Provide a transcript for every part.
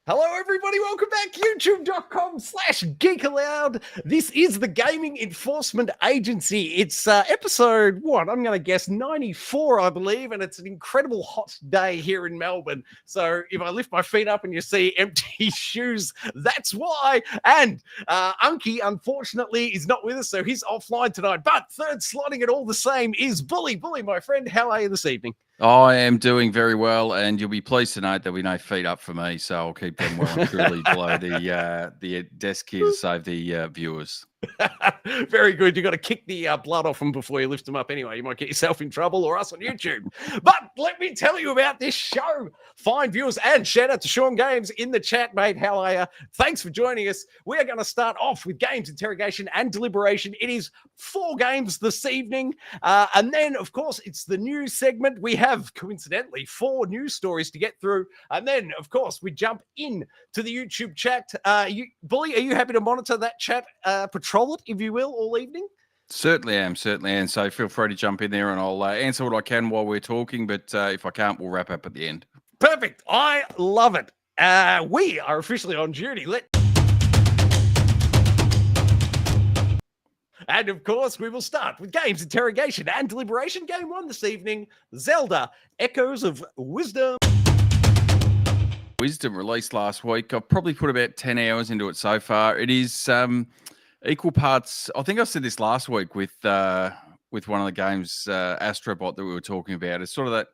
Hello, everybody. Welcome back. YouTube.com/Geek Aloud. This is the Gaming Enforcement Agency. It's episode, what? I'm going to guess 94, I believe. And it's an incredible hot day here in Melbourne. So if I lift my feet up and you see empty shoes, that's why. And Unky, unfortunately, is not with us. So he's offline tonight. But third slotting it all the same is Bully. Bully, my friend, how are you this evening? I am doing very well, and you'll be pleased to note that we no feet up for me, so I'll keep them well and truly below the desk here to save the viewers. Very good. You've got to kick the blood off them before you lift them up anyway. You might get yourself in trouble or us on YouTube. But let me tell you about this show. Fine viewers, and shout out to Sean Games in the chat, mate. How are you? Thanks for joining us. We are going to start off with games, interrogation, and deliberation. It is 4 games this evening. And then, of course, it's the news segment. We have, coincidentally, 4 news stories to get through. And then, of course, we jump in to the YouTube chat. Bully, are you happy to monitor that chat, patrol it, if you will, all evening? Certainly am. So feel free to jump in there and I'll answer what I can while we're talking. But if I can't, we'll wrap up at the end. Perfect. I love it. We are officially on duty. And of course, we will start with games, interrogation, and deliberation. Game 1 this evening, Zelda, Echoes of Wisdom. Wisdom released last week. I've probably put about 10 hours into it so far. It is equal parts. I think I said this last week with one of the games, Astrobot, that we were talking about. It's sort of that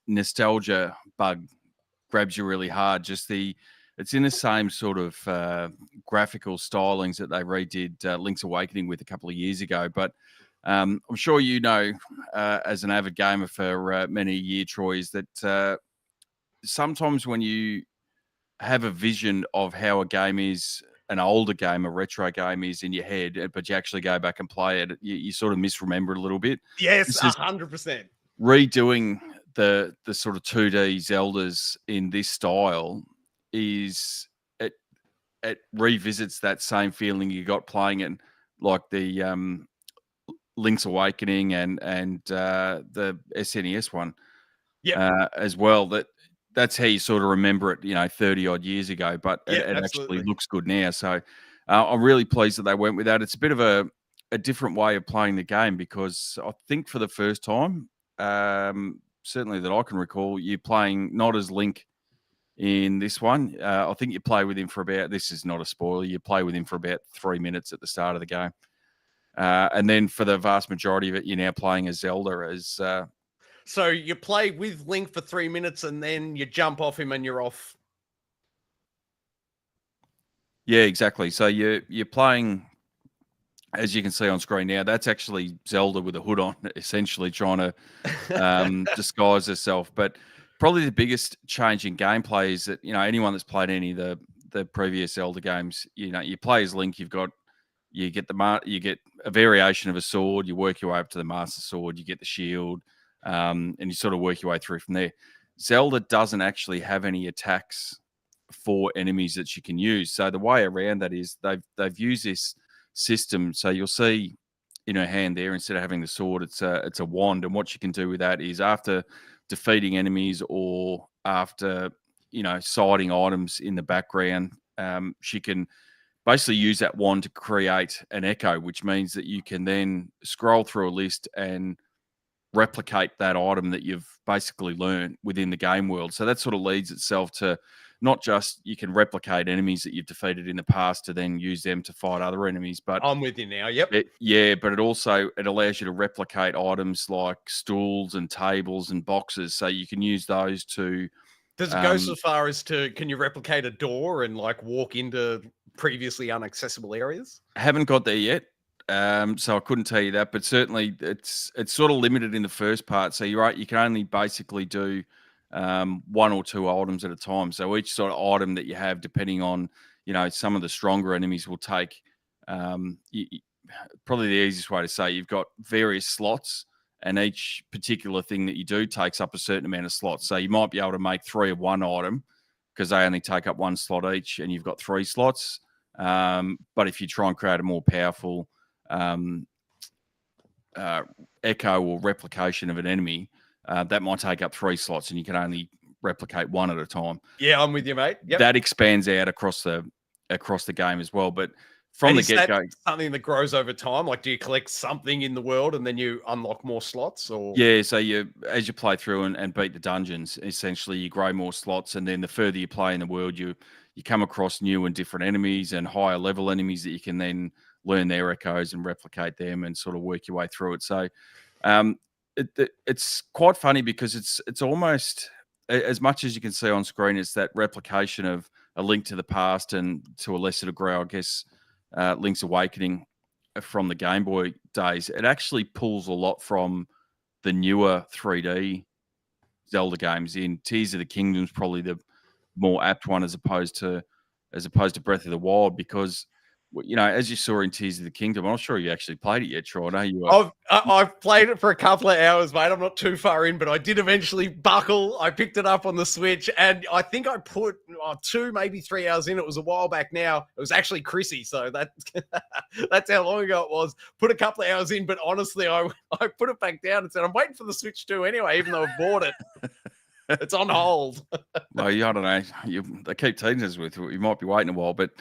nostalgia bug grabs you really hard. It's in the same sort of graphical stylings that they redid Link's Awakening with a couple of years ago. But I'm sure you know, as an avid gamer for many a year, Troy, is that sometimes when you have a vision of how a game is, an older game, a retro game is in your head, but you actually go back and play it, you sort of misremember it a little bit. Yes, 100%. Redoing the sort of 2D Zeldas in this style is it revisits that same feeling you got playing it, like the Link's Awakening and the SNES one, as well. That's how you sort of remember it, 30 odd years ago, but it actually looks good now. So I'm really pleased that they went with that. It's a bit of a different way of playing the game, because I think for the first time, certainly that I can recall, you're playing not as Link in this one. I think you play with him for about, this is not a spoiler, you play with him for about 3 minutes at the start of the game. And then for the vast majority of it, you're now playing as Zelda, as... So you play with Link for 3 minutes and then you jump off him and you're off. Yeah, exactly. So you're playing, as you can see on screen now, that's actually Zelda with a hood on, essentially trying to disguise herself. But probably the biggest change in gameplay is that, anyone that's played any of the previous Zelda games, you play as Link, you get a variation of a sword, you work your way up to the Master Sword, you get the shield, and you sort of work your way through from there. Zelda doesn't actually have any attacks for enemies that you can use. So the way around that is they've used this system. So you'll see in her hand there, instead of having the sword, it's a wand. And what you can do with that is, after defeating enemies or after, sighting items in the background, she can basically use that wand to create an echo, which means that you can then scroll through a list and replicate that item that you've basically learned within the game world. So that sort of leads itself to not just you can replicate enemies that you've defeated in the past to then use them to fight other enemies, but I'm with you now. Yep. But it allows you to replicate items like stools and tables and boxes. So you can use those to... Does it go so far as to, can you replicate a door and walk into previously inaccessible areas? I haven't got there yet. So I couldn't tell you that, but certainly it's sort of limited in the first part. So you're right, you can only basically do 1 or 2 items at a time. So each sort of item that you have, depending on, some of the stronger enemies will take, probably the easiest way to say, you've got various slots, and each particular thing that you do takes up a certain amount of slots. So you might be able to make 3 of one item because they only take up 1 slot each, and you've got 3 slots. But if you try and create a more powerful echo or replication of an enemy, that might take up 3 slots, and you can only replicate one at a time. Yeah, I'm with you, mate. Yep. That expands out across the game as well. But from And the is that get-go, something that grows over time? Like, do you collect something in the world and then you unlock more slots, or? yeah, so as you play through and beat the dungeons, essentially you grow more slots, and then the further you play in the world, you come across new and different enemies and higher level enemies that you can then learn their echoes and replicate them and sort of work your way through it. So it's quite funny because it's almost as much as you can see on screen, it's that replication of A Link to the Past and to a lesser degree, I guess, Link's Awakening from the Game Boy days. It actually pulls a lot from the newer 3D Zelda games in. Tears of the Kingdom is probably the more apt one as opposed to Breath of the Wild, because as you saw in Tears of the Kingdom, I'm not sure you actually played it yet, Troy. I know you were. I've played it for a couple of hours, mate. I'm not too far in, but I did eventually buckle. I picked it up on the Switch, and I think I put 2, maybe 3 hours in. It was a while back now. It was actually Chrissy, so that's how long ago it was. Put a couple of hours in, but honestly, I put it back down and said, I'm waiting for the Switch 2 anyway, even though I've bought it. It's on hold. Well, I don't know. They keep teasing us with you might be waiting a while, but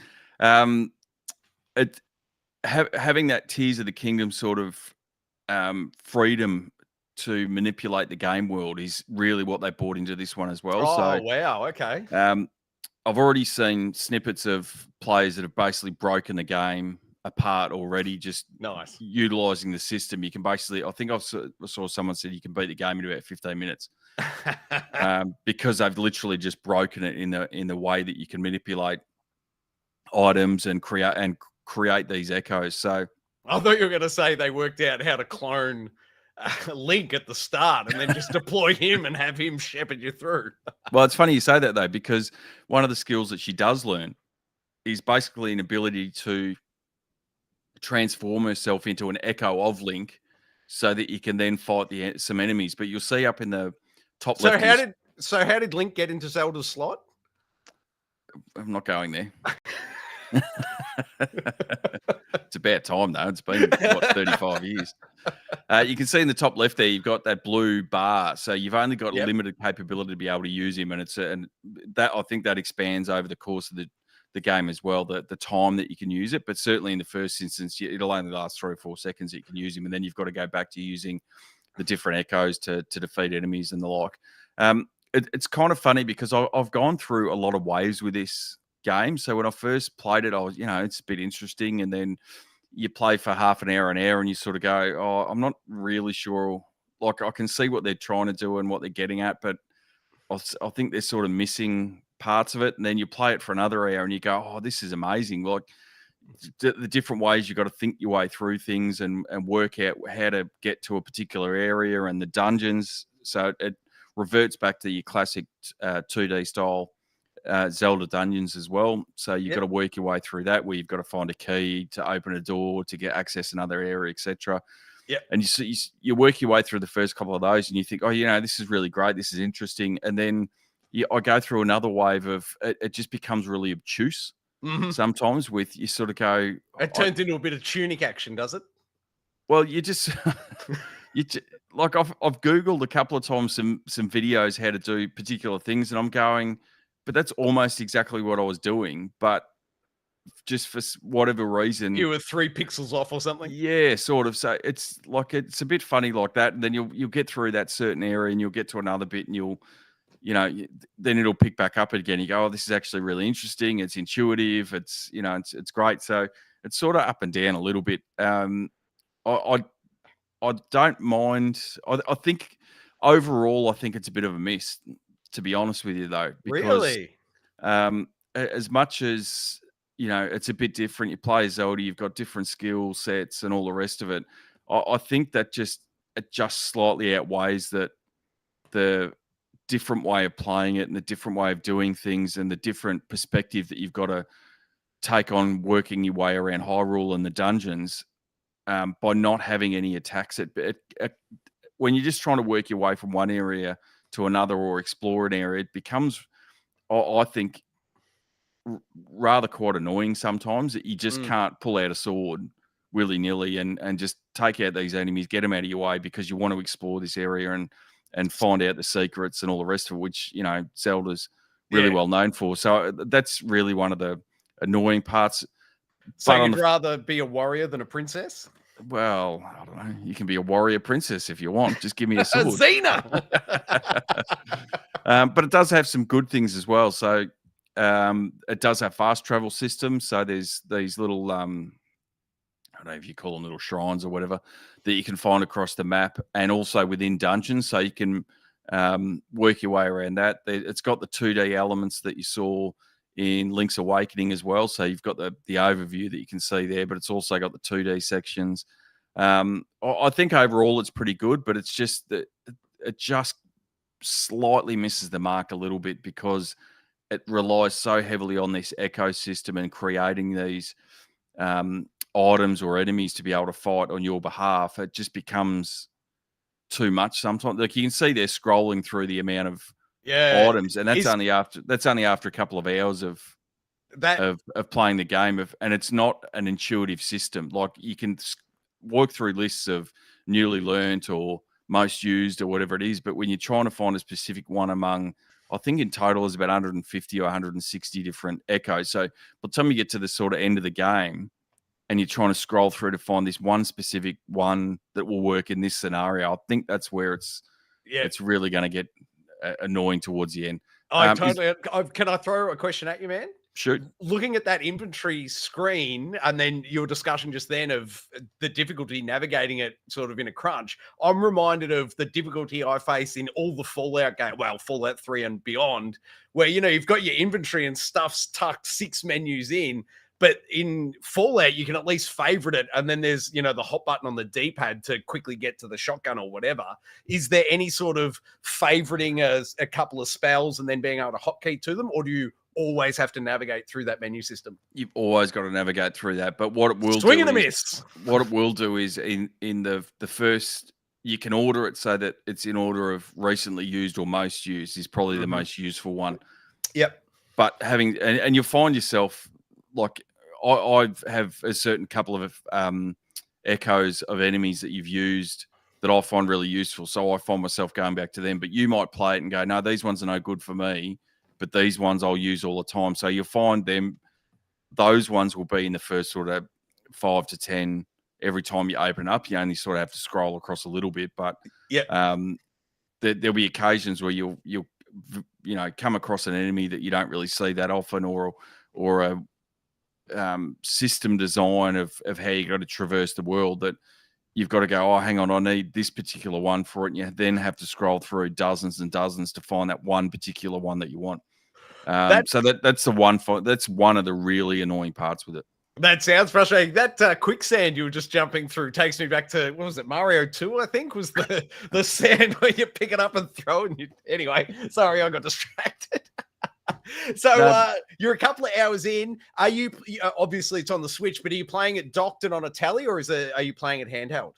having that Tears of the Kingdom sort of freedom to manipulate the game world is really what they brought into this one as well. Oh, wow. Okay. I've already seen snippets of players that have basically broken the game apart already, just nice utilizing the system. You can basically, I think I saw someone said you can beat the game in about 15 minutes because they've literally just broken it in the way that you can manipulate items and create these echoes. So I thought you were going to say they worked out how to clone Link at the start and then just deploy him and have him shepherd you through. Well, it's funny you say that, though, because one of the skills that she does learn is basically an ability to transform herself into an echo of Link so that you can then fight some enemies. But you'll see up in the top left. How did Link get into Zelda's slot? I'm not going there. It's about time, though. It's been 35 years. You can see in the top left there, you've got that blue bar. So you've only got limited capability to be able to use him, and I think that expands over the course of the game as well. The time that you can use it, but certainly in the first instance, it'll only last 3 or 4 seconds that you can use him, and then you've got to go back to using the different echoes to defeat enemies and the like. It's kind of funny because I've gone through a lot of waves with this game. So when I first played it, I was, it's a bit interesting, and then you play for half an hour, and you sort of go, oh, I'm not really sure. Like, I can see what they're trying to do and what they're getting at, but I think they're sort of missing parts of it. And then you play it for another hour and you go, oh, this is amazing. Like, the different ways you've got to think your way through things and work out how to get to a particular area and the dungeons. So it reverts back to your classic 2D style Zelda dungeons as well. So you've got to work your way through that, where you've got to find a key to open a door to get access to another area, etc. Yeah. And you work your way through the first couple of those and you think, oh, this is really great. This is interesting. And then I go through another wave of it just becomes really obtuse sometimes with you sort of go. It turns into a bit of Tunic action, does it? Well, you just, like I've Googled a couple of times some videos how to do particular things, and I'm going, but that's almost exactly what I was doing, but just for whatever reason, you were 3 pixels off or something. Yeah, sort of. So it's a bit funny like that, and then you'll get through that certain area, and you'll get to another bit, and then it'll pick back up again. You go, oh, this is actually really interesting. It's intuitive. It's it's great. So it's sort of up and down a little bit. I don't mind. I think overall, I think it's a bit of a miss, to be honest with you, though. Because, really? As much as it's a bit different. You play Zelda, you've got different skill sets and all the rest of it. I think that it just slightly outweighs the different way of playing it and the different way of doing things and the different perspective that you've got to take on working your way around Hyrule and the dungeons by not having any attacks. When you're just trying to work your way from one area to another or explore an area, it becomes, I think, rather quite annoying sometimes that you just can't pull out a sword willy-nilly and just take out these enemies, get them out of your way because you want to explore this area and and find out the secrets and all the rest of it, which, you know, Zelda's really well known for. So that's really one of the annoying parts. So you'd rather be a warrior than a princess? Well, I don't know. You can be a warrior princess if you want. Just give me a sword. Xena! But it does have some good things as well. So it does have fast travel systems. So there's these little, I don't know if you call them little shrines or whatever, that you can find across the map and also within dungeons. So you can work your way around that. It's got the 2D elements that you saw in Link's Awakening as well. So you've got the overview that you can see there, but it's also got the 2D sections. I think overall it's pretty good, but it's just that it just slightly misses the mark a little bit because it relies so heavily on this ecosystem and creating these items or enemies to be able to fight on your behalf. It just becomes too much sometimes. Like you can see they're scrolling through the amount of items, and that's only after a couple of hours of playing the game. And it's not an intuitive system. Like you can work through lists of newly learnt or most used or whatever it is, but when you're trying to find a specific one among, I think in total is about 150 or 160 different echoes. So by the time you get to the sort of end of the game and you're trying to scroll through to find this one specific one that will work in this scenario, I think that's where it's really going to get annoying towards the end. Can I throw a question at you, man? Shoot. Looking at that inventory screen and then your discussion just then of the difficulty navigating it sort of in a crunch, I'm reminded of the difficulty I face in all the Fallout game, well, Fallout 3 and beyond, where, you know, you've got your inventory and stuff's tucked 6 menus in, but in Fallout, you can at least favorite it. And then there's, you know, the hot button on the D-pad to quickly get to the shotgun or whatever. Is there any sort of favoriting a couple of spells and then being able to hotkey to them? Or do you always have to navigate through that menu system? You've always got to navigate through that. But what it will swing and a miss. What it will do is in the first, you can order it so that it's in order of recently used or most used is probably the most useful one. Yep. But having and you'll find yourself like I have a certain couple of echoes of enemies that you've used that I find really useful. So I find myself going back to them. But you might play it and go, no, these ones are no good for me. But these ones I'll use all the time. So you'll find those ones will be in the first sort of 5 to 10 every time you open up. You only sort of have to scroll across a little bit. But there'll be occasions where you'll come across an enemy that you don't really see that often, or a system design of how you got to traverse the world that you've got to go, oh, hang on, I need this particular one for it. And you then have to scroll through dozens and dozens to find that one particular one that you want. So that's one of the really annoying parts with it. That sounds frustrating. That quicksand you were just jumping through takes me back to, what was it, Mario 2, I think, was the sand where you pick it up and throw it. Anyway, sorry, I got distracted. So you're a couple of hours in. Are you obviously it's on the Switch, but are you playing it docked and on a tally, or are you playing it handheld?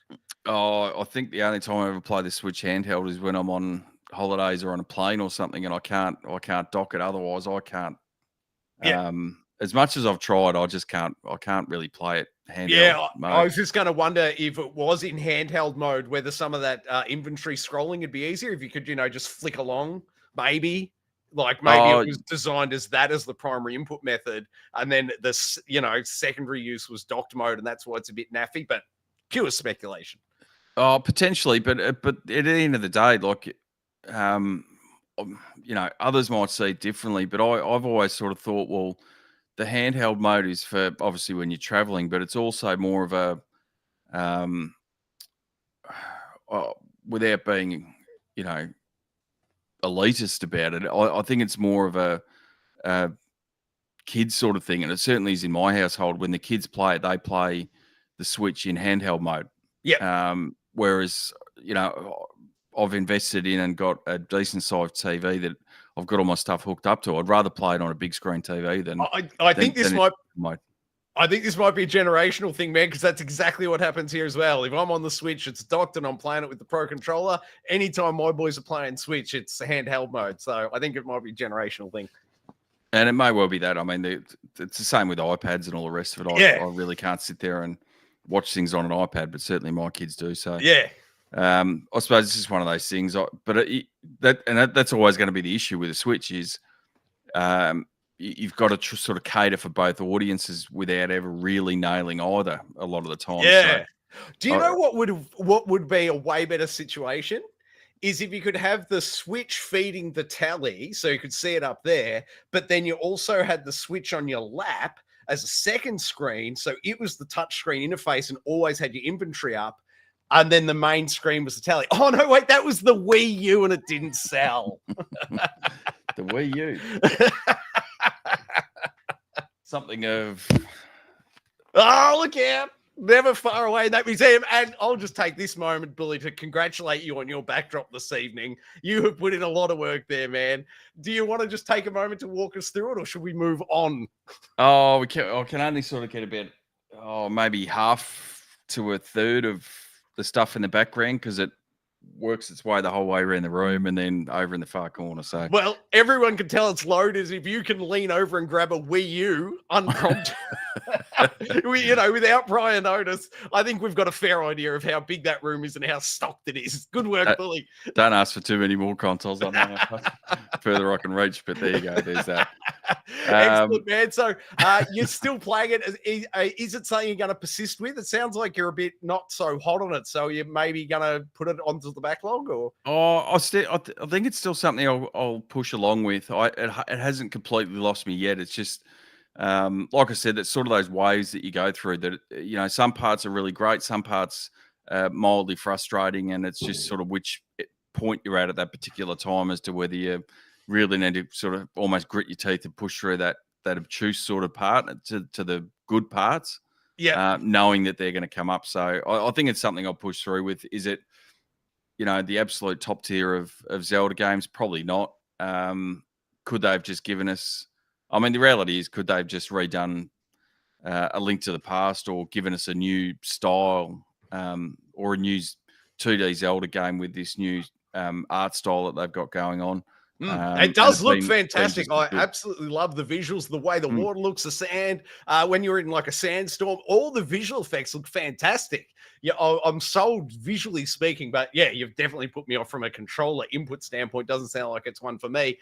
Oh, I think the only time I ever play the Switch handheld is when I'm on holidays or on a plane or something, and I can't dock it. Otherwise, I can't. Yeah. As much as I've tried, I can't really play it handheld. Yeah, mode. I was just going to wonder if it was in handheld mode, whether some of that inventory scrolling would be easier if you could, just flick along, maybe. Like maybe it was designed as the primary input method, and then the secondary use was docked mode, and that's why it's a bit naffy. But pure speculation. Oh, potentially, but at the end of the day, like others might see it differently. But I've always sort of thought, well, the handheld mode is for obviously when you're traveling, but it's also more of a without being elitist about it. I think it's more of a kids sort of thing, and it certainly is in my household. When the kids play it, they play the Switch in handheld mode. Yeah. Whereas I've invested in and got a decent sized TV that I've got all my stuff hooked up to. I'd rather play it on a big screen TV than. I think this might be a generational thing, man, because that's exactly what happens here as well. If I'm on the Switch, it's docked and I'm playing it with the Pro Controller. Anytime my boys are playing Switch, it's handheld mode. So I think it might be a generational thing. And it may well be that. I mean, it's the same with iPads and all the rest of it. I really can't sit there and watch things on an iPad, but certainly my kids do. So yeah. I suppose this is one of those things, but that's always going to be the issue with the Switch is you've got to sort of cater for both audiences without ever really nailing either a lot of the time. Yeah. So, Do you know what would be a way better situation? Is if you could have the Switch feeding the telly, so you could see it up there, but then you also had the Switch on your lap as a second screen, so it was the touchscreen interface and always had your inventory up, and then the main screen was the telly. Oh no, wait, that was the Wii U and it didn't sell. The Wii U. Something of... Oh, look out. Never far away in that museum. And I'll just take this moment, Billy, to congratulate you on your backdrop this evening. You have put in a lot of work there, man. Do you want to just take a moment to walk us through it, or should we move on? Oh, I can only sort of get about, maybe half to a third of the stuff in the background because it works its way the whole way around the room and then over in the far corner. So, well, everyone can tell it's loaded if you can lean over and grab a Wii U unprompted. Without prior notice. I think we've got a fair idea of how big that room is and how stocked it is. Good work, Billy. Don't ask for too many more consoles. I know how further I can reach, but there you go. There's that. Excellent, man. So you're still playing it. Is it something you're going to persist with? It sounds like you're a bit not so hot on it. So you're maybe going to put it onto the backlog, or? I think it's still something I'll push along with. It hasn't completely lost me yet. It's just, like I said, it's sort of those waves that you go through that, some parts are really great. Some parts mildly frustrating. And it's just sort of which point you're at that particular time as to whether you really need to sort of almost grit your teeth and push through that obtuse sort of part to the good parts. Yeah. Knowing that they're going to come up. So I think it's something I'll push through with. Is it, the absolute top tier of Zelda games? Probably not. Could they have just given us... I mean, the reality is, could they have just redone A Link to the Past or given us a new style or a new 2D Zelda game with this new art style that they've got going on? It does look fantastic. I absolutely love the visuals, the way the water looks, the sand. When you're in like a sandstorm, all the visual effects look fantastic. Yeah, I'm sold visually speaking, but yeah, you've definitely put me off from a controller input standpoint. Doesn't sound like it's one for me.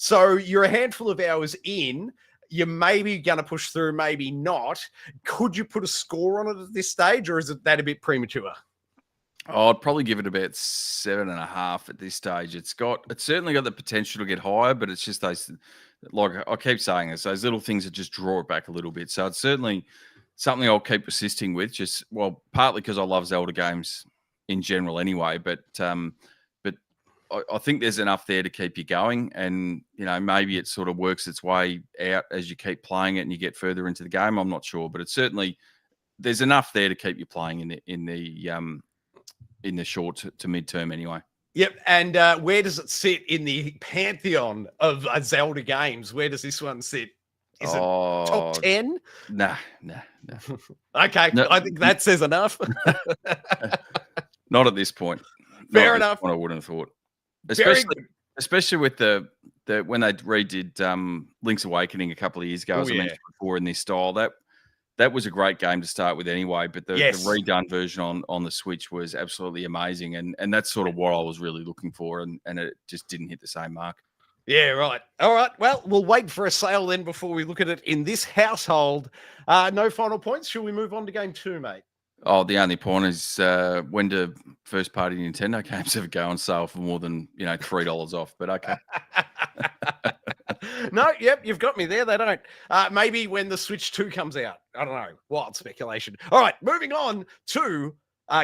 So you're a handful of hours in. You're maybe going to push through, maybe not. Could you put a score on it at this stage, or is it that a bit premature? I'd probably give it about 7.5 at this stage. It's certainly got the potential to get higher, but it's just those, like I keep saying this, those little things that just draw it back a little bit. So it's certainly something I'll keep persisting with. Just partly because I love Zelda games in general, anyway. But I think there's enough there to keep you going, and maybe it sort of works its way out as you keep playing it and you get further into the game. I'm not sure, but it's certainly there's enough there to keep you playing in the short to mid-term anyway. Yep. And where does it sit in the pantheon of Zelda games? Where does this one sit? Is it top 10? Nah. Okay. No, I think that says enough. Not at this point. Fair enough. I wouldn't have thought. Especially with the when they redid Link's Awakening a couple of years ago, as I mentioned before, in this style, that was a great game to start with anyway, but the redone version on the Switch was absolutely amazing. And that's sort of what I was really looking for, and it just didn't hit the same mark. Yeah, right. All right. Well, we'll wait for a sale then before we look at it in this household. No final points. Should we move on to game 2, mate? Oh, the only point is when do first-party Nintendo games ever go on sale for more than $3 off? But okay. No, yep, you've got me there. They don't. Maybe when the Switch 2 comes out. I don't know. Wild speculation. All right, moving on to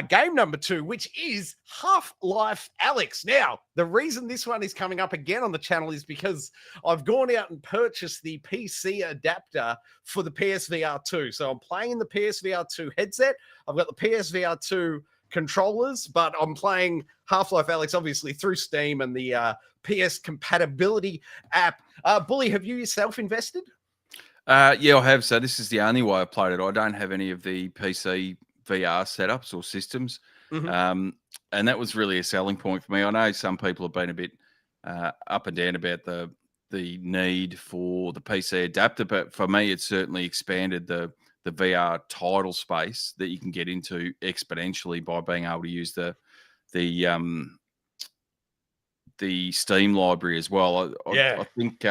game number 2, which is Half-Life Alyx. Now, the reason this one is coming up again on the channel is because I've gone out and purchased the PC adapter for the PSVR 2. So I'm playing in the PSVR 2 headset. I've got the PSVR 2 controllers, but I'm playing Half-Life Alyx obviously through Steam and the PS compatibility app. Bully, have you yourself invested? Yeah, I have. So this is the only way I played it. I don't have any of the PC VR setups or systems. And that was really a selling point for me. I know some people have been a bit up and down about the need for the PC adapter, but for me, it certainly expanded the the VR title space that you can get into exponentially by being able to use the Steam library as well. I think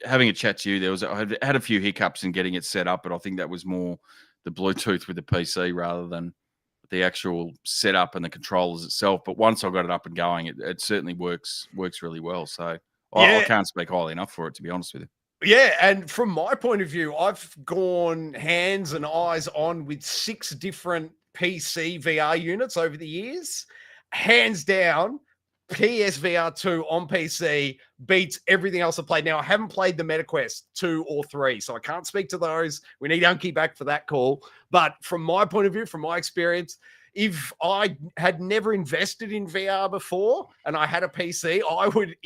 having a chat to you, I had a few hiccups in getting it set up, but I think that was more the Bluetooth with the PC rather than the actual setup and the controllers itself. But once I got it up and going, it certainly works really well. So I can't speak highly enough for it, to be honest with you. Yeah, and from my point of view, I've gone hands and eyes on with 6 different PC VR units over the years. Hands down, PSVR 2 on PC beats everything else I've played. Now, I haven't played the MetaQuest 2 or 3, so I can't speak to those. We need Unky back for that call. But from my point of view, from my experience, if I had never invested in VR before and I had a PC, I would,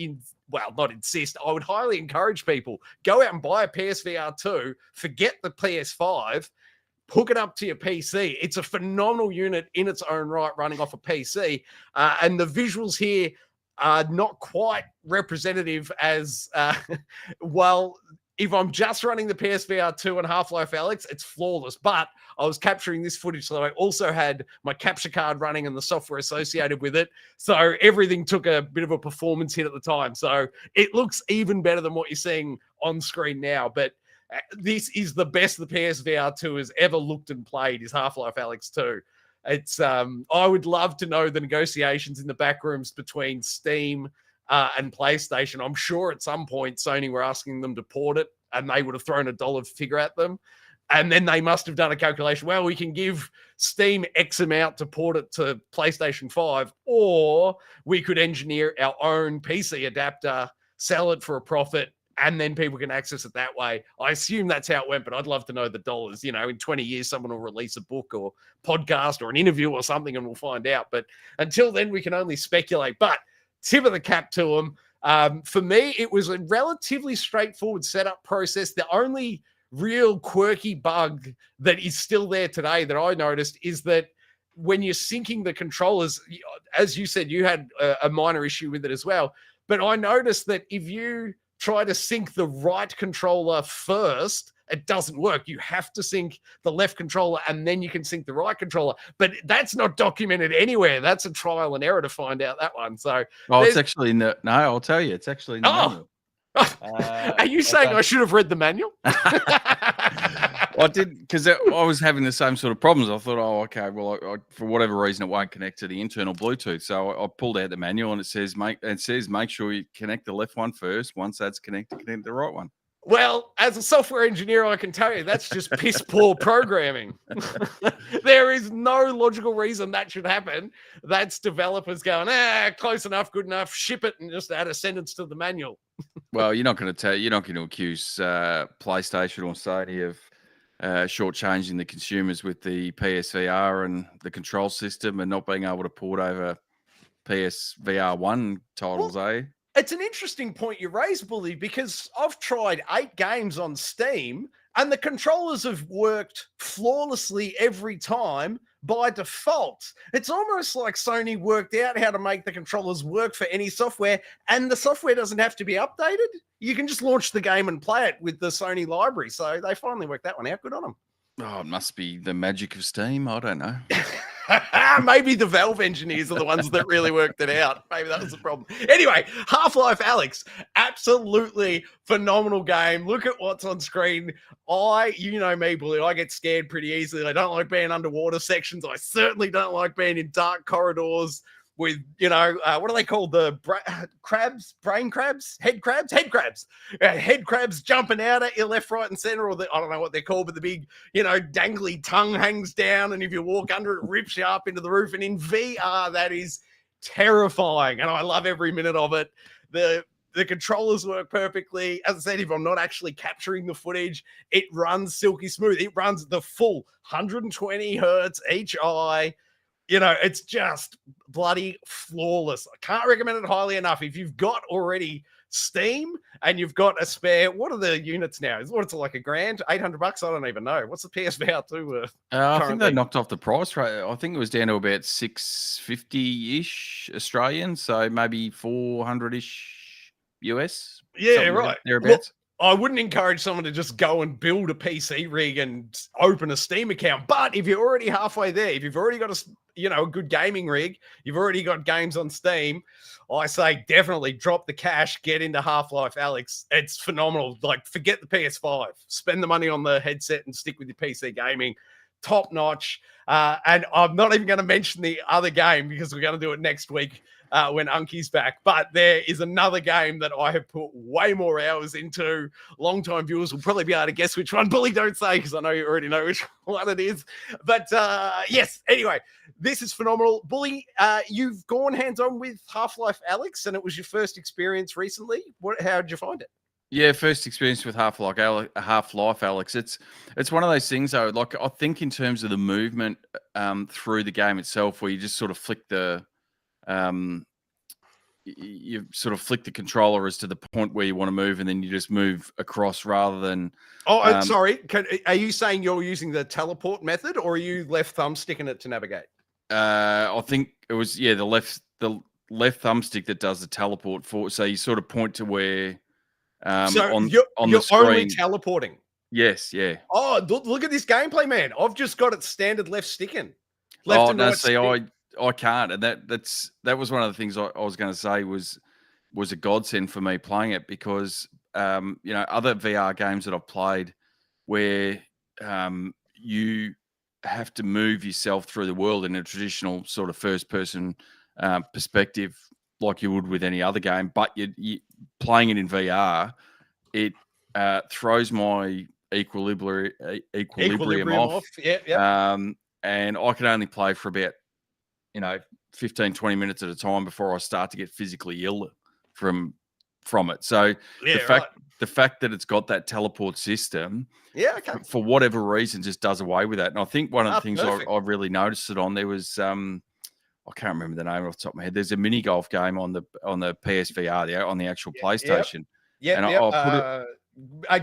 not insist, I would highly encourage people, go out and buy a PSVR 2, forget the PS5, hook it up to your PC. It's a phenomenal unit in its own right, running off a PC. And the visuals here are not quite representative as, if I'm just running the PSVR 2 and Half-Life Alyx, it's flawless. But I was capturing this footage, so I also had my capture card running and the software associated with it. So everything took a bit of a performance hit at the time. So it looks even better than what you're seeing on screen now. But this is the best the PSVR 2 has ever looked and played, is Half-Life Alyx 2. It's I would love to know the negotiations in the back rooms between Steam and PlayStation. I'm sure at some point Sony were asking them to port it and they would have thrown $1 figure at them. And then they must have done a calculation. Well, we can give Steam X amount to port it to PlayStation 5, or we could engineer our own PC adapter, sell it for a profit, and then people can access it that way. I assume that's how it went, but I'd love to know the dollars. In 20 years, someone will release a book or podcast or an interview or something, and we'll find out. But until then, we can only speculate. But tip of the cap to them. For me, it was a relatively straightforward setup process. The only real quirky bug that is still there today that I noticed is that when you're syncing the controllers, as you said, you had a minor issue with it as well. But I noticed that if you try to sync the right controller first, it doesn't work. You have to sync the left controller and then you can sync the right controller. But that's not documented anywhere. That's a trial and error to find out that one. So, it's actually in the, no, I'll tell you, it's actually in the manual. Are you saying I should have read the manual? I did, because I was having the same sort of problems. I thought, okay, well, for whatever reason, it won't connect to the internal Bluetooth. So I pulled out the manual, and it says make sure you connect the left one first. Once that's connected, connect the right one. Well, as a software engineer, I can tell you that's just piss poor programming. There is no logical reason that should happen. That's developers going, close enough, good enough, ship it, and just add a sentence to the manual. Well, you're not going to accuse PlayStation or Sony of shortchanging the consumers with the PSVR and the control system and not being able to port over PSVR 1 titles, It's an interesting point you raise, Bully, because I've tried 8 games on Steam and the controllers have worked flawlessly every time by default. It's almost like Sony worked out how to make the controllers work for any software, and the software doesn't have to be updated. You can just launch the game and play it with the Sony library. So they finally worked that one out. Good on them. Oh, it must be the magic of Steam. I don't know. Maybe the Valve engineers are the ones that really worked it out. Maybe that was the problem. Anyway, Half-Life Alyx, absolutely phenomenal game. Look at what's on screen. You know me, Bully, I get scared pretty easily. I don't like being underwater sections. I certainly don't like being in dark corridors with, what are they called? The crabs, brain crabs, head crabs, head crabs jumping out at you left, right, and center, or I don't know what they're called, but the big, dangly tongue hangs down, and if you walk under it, rips you up into the roof. And in VR, that is terrifying, and I love every minute of it. The controllers work perfectly. As I said, if I'm not actually capturing the footage, it runs silky smooth. It runs the full 120 hertz each eye. It's just bloody flawless. I can't recommend it highly enough. If you've got already Steam and you've got a spare, what are the units now? It's like $1,000, $800? I don't even know. What's the PSVR 2 worth? I think they knocked off the price rate. I think it was down to about $650-ish Australian, so maybe $400-ish US. Yeah, right. Thereabouts. I wouldn't encourage someone to just go and build a PC rig and open a Steam account. But if you're already halfway there, if you've already got a good gaming rig, you've already got games on Steam, I say definitely drop the cash, get into Half-Life Alyx. It's phenomenal. Like, forget the PS5. Spend the money on the headset and stick with your PC gaming. Top notch. And I'm not even going to mention the other game because we're going to do it next week when Unky's back. But there is another game that I have put way more hours into. Long-time viewers will probably be able to guess which one. Bully, don't say, because I know you already know which one it is. But yes, anyway, this is phenomenal. Bully, you've gone hands-on with Half-Life Alyx, and it was your first experience recently. How did you find it? Yeah, first experience with Half-Life Alyx. It's one of those things though. Like, I think in terms of the movement through the game itself, where you just sort of flick the you sort of flick the controller as to the point where you want to move, and then you just move across rather than. Oh, sorry. Are you saying you're using the teleport method, or are you left thumb sticking it to navigate? I think it was the left thumbstick that does the teleport for. So you sort of point to where. On you're the screen. only teleporting. Yes, yeah. Oh, look at this gameplay, man! I've just got it standard left sticking. Left and right. See, I can't, and that was one of the things I was going to say was a godsend for me playing it, because other VR games that I've played where you have to move yourself through the world in a traditional sort of first person perspective, like you would with any other game, but you playing it in VR, it throws my equilibrium off. Yeah. And I can only play for about 15, 20 minutes at a time before I start to get physically ill from it. So the fact that it's got that teleport system, for whatever reason, just does away with that. And I think one of the things I really noticed it on, there was I can't remember the name off the top of my head. There's a mini golf game on the PSVR, on the actual PlayStation.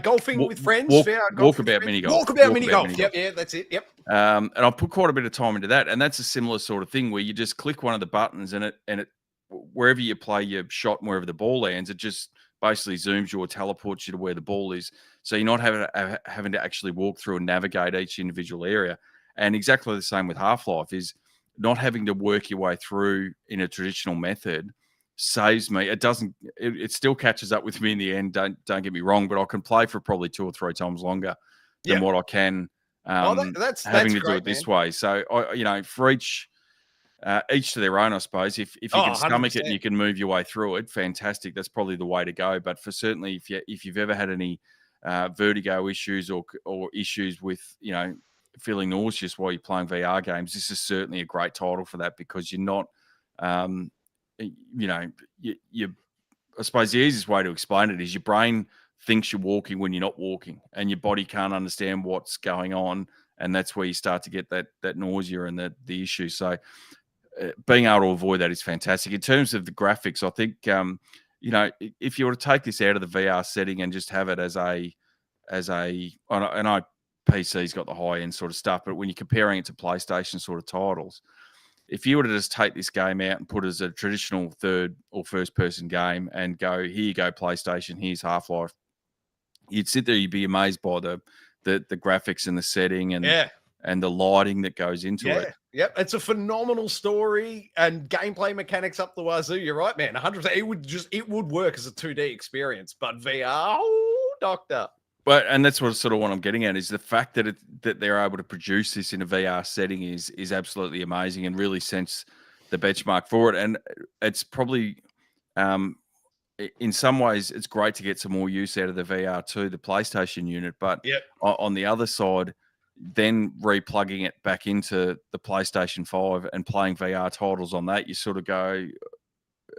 Golfing with friends. Walkabout mini golf. Walkabout mini golf. Yep, that's it. Yep. And I put quite a bit of time into that, and that's a similar sort of thing where you just click one of the buttons, and it wherever you play your shot and wherever the ball lands, it just basically zooms you or teleports you to where the ball is. So you're not having to actually walk through and navigate each individual area. And exactly the same with Half-Life is. Not having to work your way through in a traditional method saves me. It still catches up with me in the end. Don't get me wrong, but I can play for probably 2 or 3 times longer than what I can that's having to great, do it this way. So for each to their own, I suppose. If you can stomach 100%. It and you can move your way through it, fantastic. That's probably the way to go. But for certainly, if you've ever had any vertigo issues or issues with feeling nauseous while you're playing VR games, this is certainly a great title for that, because you're not, I suppose the easiest way to explain it is your brain thinks you're walking when you're not walking, and your body can't understand what's going on, and that's where you start to get that nausea and the issue. So being able to avoid that is fantastic. In terms of the graphics, I think, if you were to take this out of the VR setting and just have it as a, and I PC's got the high-end sort of stuff, but when you're comparing it to PlayStation sort of titles, if you were to just take this game out and put it as a traditional third or first-person game and go, here you go, PlayStation, here's Half-Life, you'd sit there, you'd be amazed by the graphics and the setting and the lighting that goes into it. Yep, it's a phenomenal story and gameplay mechanics up the wazoo. You're right, man. 100%. It would work as a 2D experience, but VR, doctor. But and that's what I'm getting at, is the fact that they're able to produce this in a VR setting is absolutely amazing and really sets the benchmark for it. And it's probably in some ways it's great to get some more use out of the VR too, the PlayStation unit. But on the other side, then replugging it back into the PlayStation 5 and playing VR titles on that, you sort of go,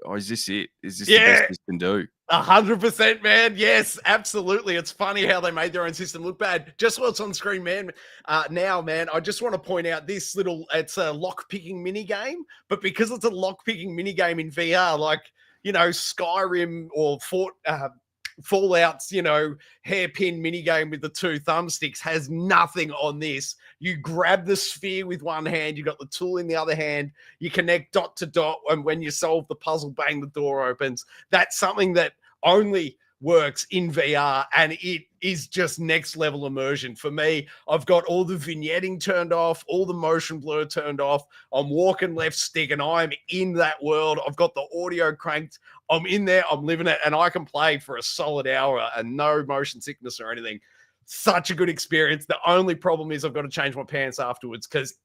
oh, is this it? Is this the best this can do? 100%, man. Yes, absolutely. It's funny how they made their own system look bad. Just while it's on screen, man. Now, man, I just want to point out this it's a lock-picking mini game, but because it's a lock-picking mini game in VR, like, Skyrim or Fallout's, hairpin mini game with the 2 thumbsticks has nothing on this. You grab the sphere with one hand, you got the tool in the other hand, you connect dot to dot, and when you solve the puzzle, bang, the door opens. That's something that only works in VR, and it is just next level immersion. For me, I've got all the vignetting turned off, all the motion blur turned off. I'm walking left stick and I'm in that world. I've got the audio cranked. I'm in there, I'm living it, and I can play for a solid hour and no motion sickness or anything. Such a good experience. The only problem is I've got to change my pants afterwards because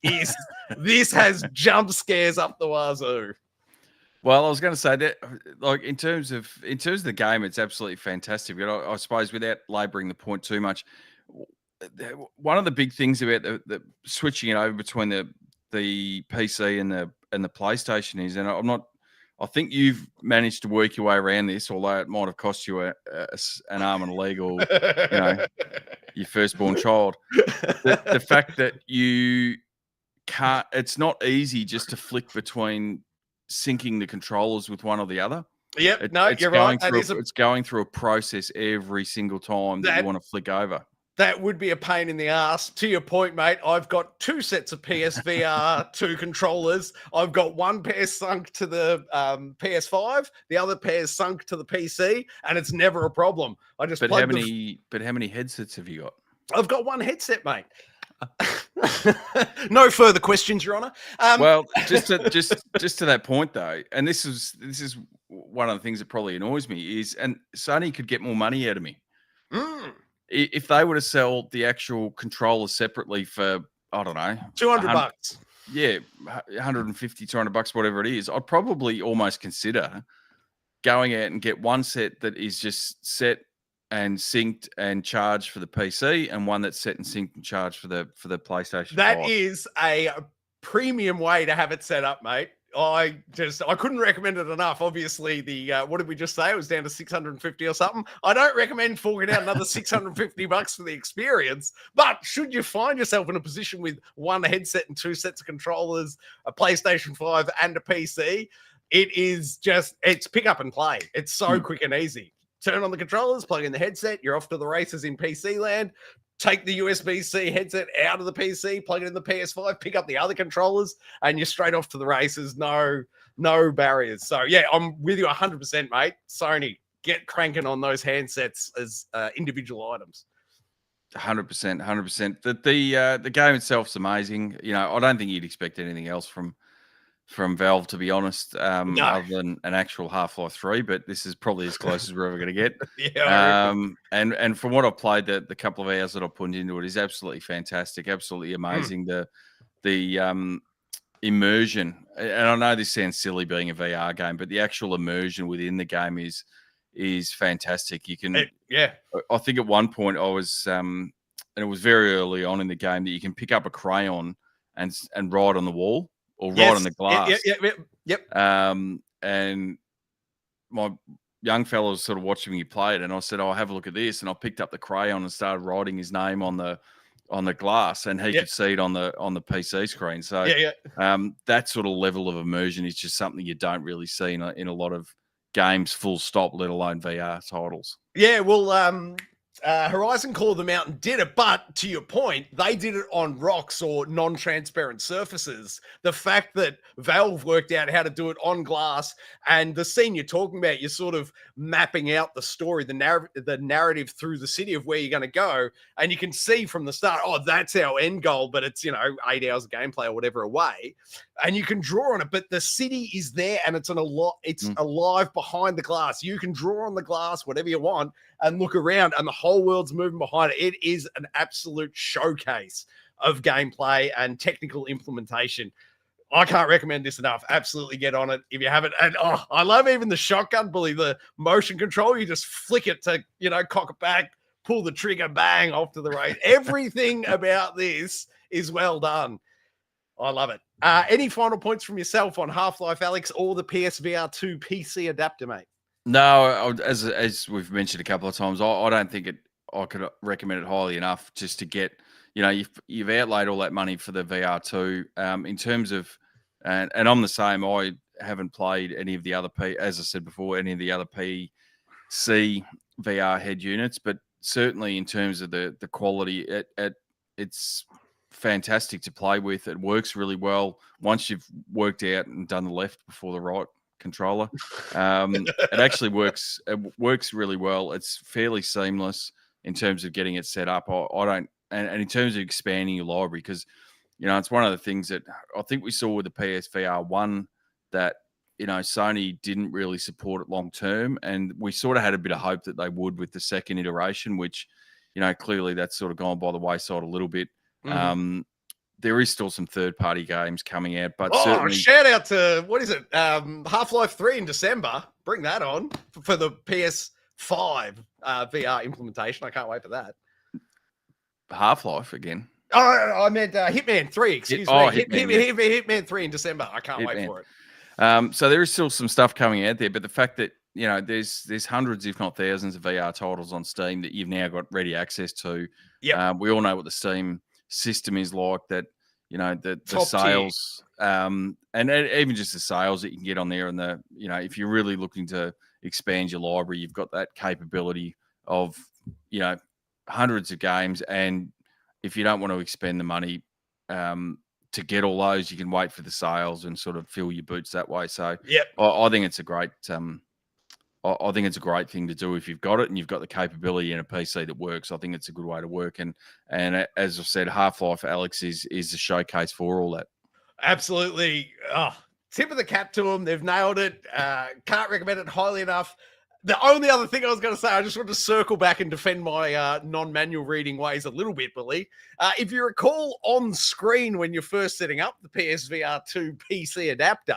this has jump scares up the wazoo. Well, I was going to say that, like in terms of the game, it's absolutely fantastic. But I suppose without labouring the point too much, one of the big things about the switching it over between the PC and the PlayStation is, and I think you've managed to work your way around this, although it might have cost you an arm and a leg, or your firstborn child. The fact that you can't, it's not easy just to flick between syncing the controllers with one or the other. Yep, you're right. It's going through a process every single time that you want to flick over. That would be a pain in the ass. To your point, mate, I've got 2 sets of PSVR 2 controllers. I've got one pair sunk to the PS5, the other pair sunk to the PC, and it's never a problem. I just But how many headsets have you got? I've got one headset, mate. No further questions, Your Honor. Well, just to that point though, and this is one of the things that probably annoys me is, and Sony could get more money out of me if they were to sell the actual controller separately for, I don't know, $200. Yeah, 150, $200, whatever it is. I'd probably almost consider going out and get one set that is just set and synced and charged for the PC, and one that's set and synced and charged for the PlayStation. That 5. is a premium way to have it set up, mate. I couldn't recommend it enough. Obviously, the what did we just say? It was down to 650 or something. I don't recommend forking out another $650 for the experience. But should you find yourself in a position with one headset and 2 sets of controllers, a PlayStation 5 and a PC, it's pick up and play. It's so quick and easy. Turn on the controllers, plug in the headset, you're off to the races in PC land. Take the USB-C headset out of the PC, plug it in the PS5, pick up the other controllers, and you're straight off to the races. No barriers. So, yeah, I'm with you 100%, mate. Sony, get cranking on those handsets as individual items. 100%. The game itself's amazing. You know, I don't think you'd expect anything else from Valve, to be honest, No. other than an actual Half-Life 3, but this is probably as close as we're ever going to get. Yeah. And from what I've played, the couple of hours that I've put into it is absolutely fantastic, absolutely amazing. The immersion, and I know this sounds silly being a VR game, but the actual immersion within the game is fantastic. You can, I think at one point I was, and it was very early on in the game, that you can pick up a crayon and write on the wall. Or right on the glass. Yep. And my young fellow was sort of watching me play it, and I said, "Oh, have a look at this." And I picked up the crayon and started writing his name on the glass, and he could see it on the PC screen. So that sort of level of immersion is just something you don't really see in a lot of games, full stop, let alone VR titles. Yeah, well, Horizon Call of the Mountain did it, but to your point, they did it on rocks or non-transparent surfaces. The fact that Valve worked out how to do it on glass, and the scene you're talking about, you're sort of mapping out the story, the narrative through the city of where you're going to go, and you can see from the start, oh, that's our end goal, but it's 8 hours of gameplay or whatever away, and you can draw on it. But the city is there, and it's alive behind the glass. You can draw on the glass whatever you want and look around, and the whole world's moving behind it. It is an absolute showcase of gameplay and technical implementation. I can't recommend this enough. Absolutely get on it if you haven't. And I love even the shotgun bully, the motion control. You just flick it to, cock it back, pull the trigger, bang, off to the race. Everything about this is well done. I love it. Any final points from yourself on Half-Life Alyx or the PSVR 2 PC adapter, mate? No, as we've mentioned a couple of times, I don't think I could recommend it highly enough just to get, you've outlaid all that money for the VR2. In terms of, and I'm the same, I haven't played any of the other, as I said before, any of the other PC VR head units, but certainly in terms of the quality, it's fantastic to play with. It works really well once you've worked out and done the left before the right. controller. It actually works. It works really well. It's fairly seamless in terms of getting it set up. I don't, and in terms of expanding your library, because it's one of the things that I think we saw with the PSVR 1 that Sony didn't really support it long term, and we sort of had a bit of hope that they would with the second iteration, which clearly that's sort of gone by the wayside a little bit. There is still some third-party games coming out, but certainly shout out to what is it? Half-Life 3 in December. Bring that on for the PS5 VR implementation. I can't wait for that. Half-Life again. Oh, I meant Hitman 3. Excuse me. Hitman 3 in December. I can't wait for it. So there is still some stuff coming out there, but the fact that there's hundreds, if not thousands, of VR titles on Steam that you've now got ready access to. Yeah, we all know what the Steam system is like. That the Top sales, and even just the sales that you can get on there, and if you're really looking to expand your library, you've got that capability of hundreds of games, and if you don't want to expend the money to get all those, you can wait for the sales and sort of fill your boots that way. So I think it's a great I think it's a great thing to do if you've got it and you've got the capability in a PC that works. I think it's a good way to work. And as I've said, Half-Life Alyx is the showcase for all that. Absolutely. Tip of the cap to them. They've nailed it. Can't recommend it highly enough. The only other thing I was going to say, I just want to circle back and defend my non-manual reading ways a little bit, Billy. If you recall on screen when you're first setting up the PSVR 2 PC adapter,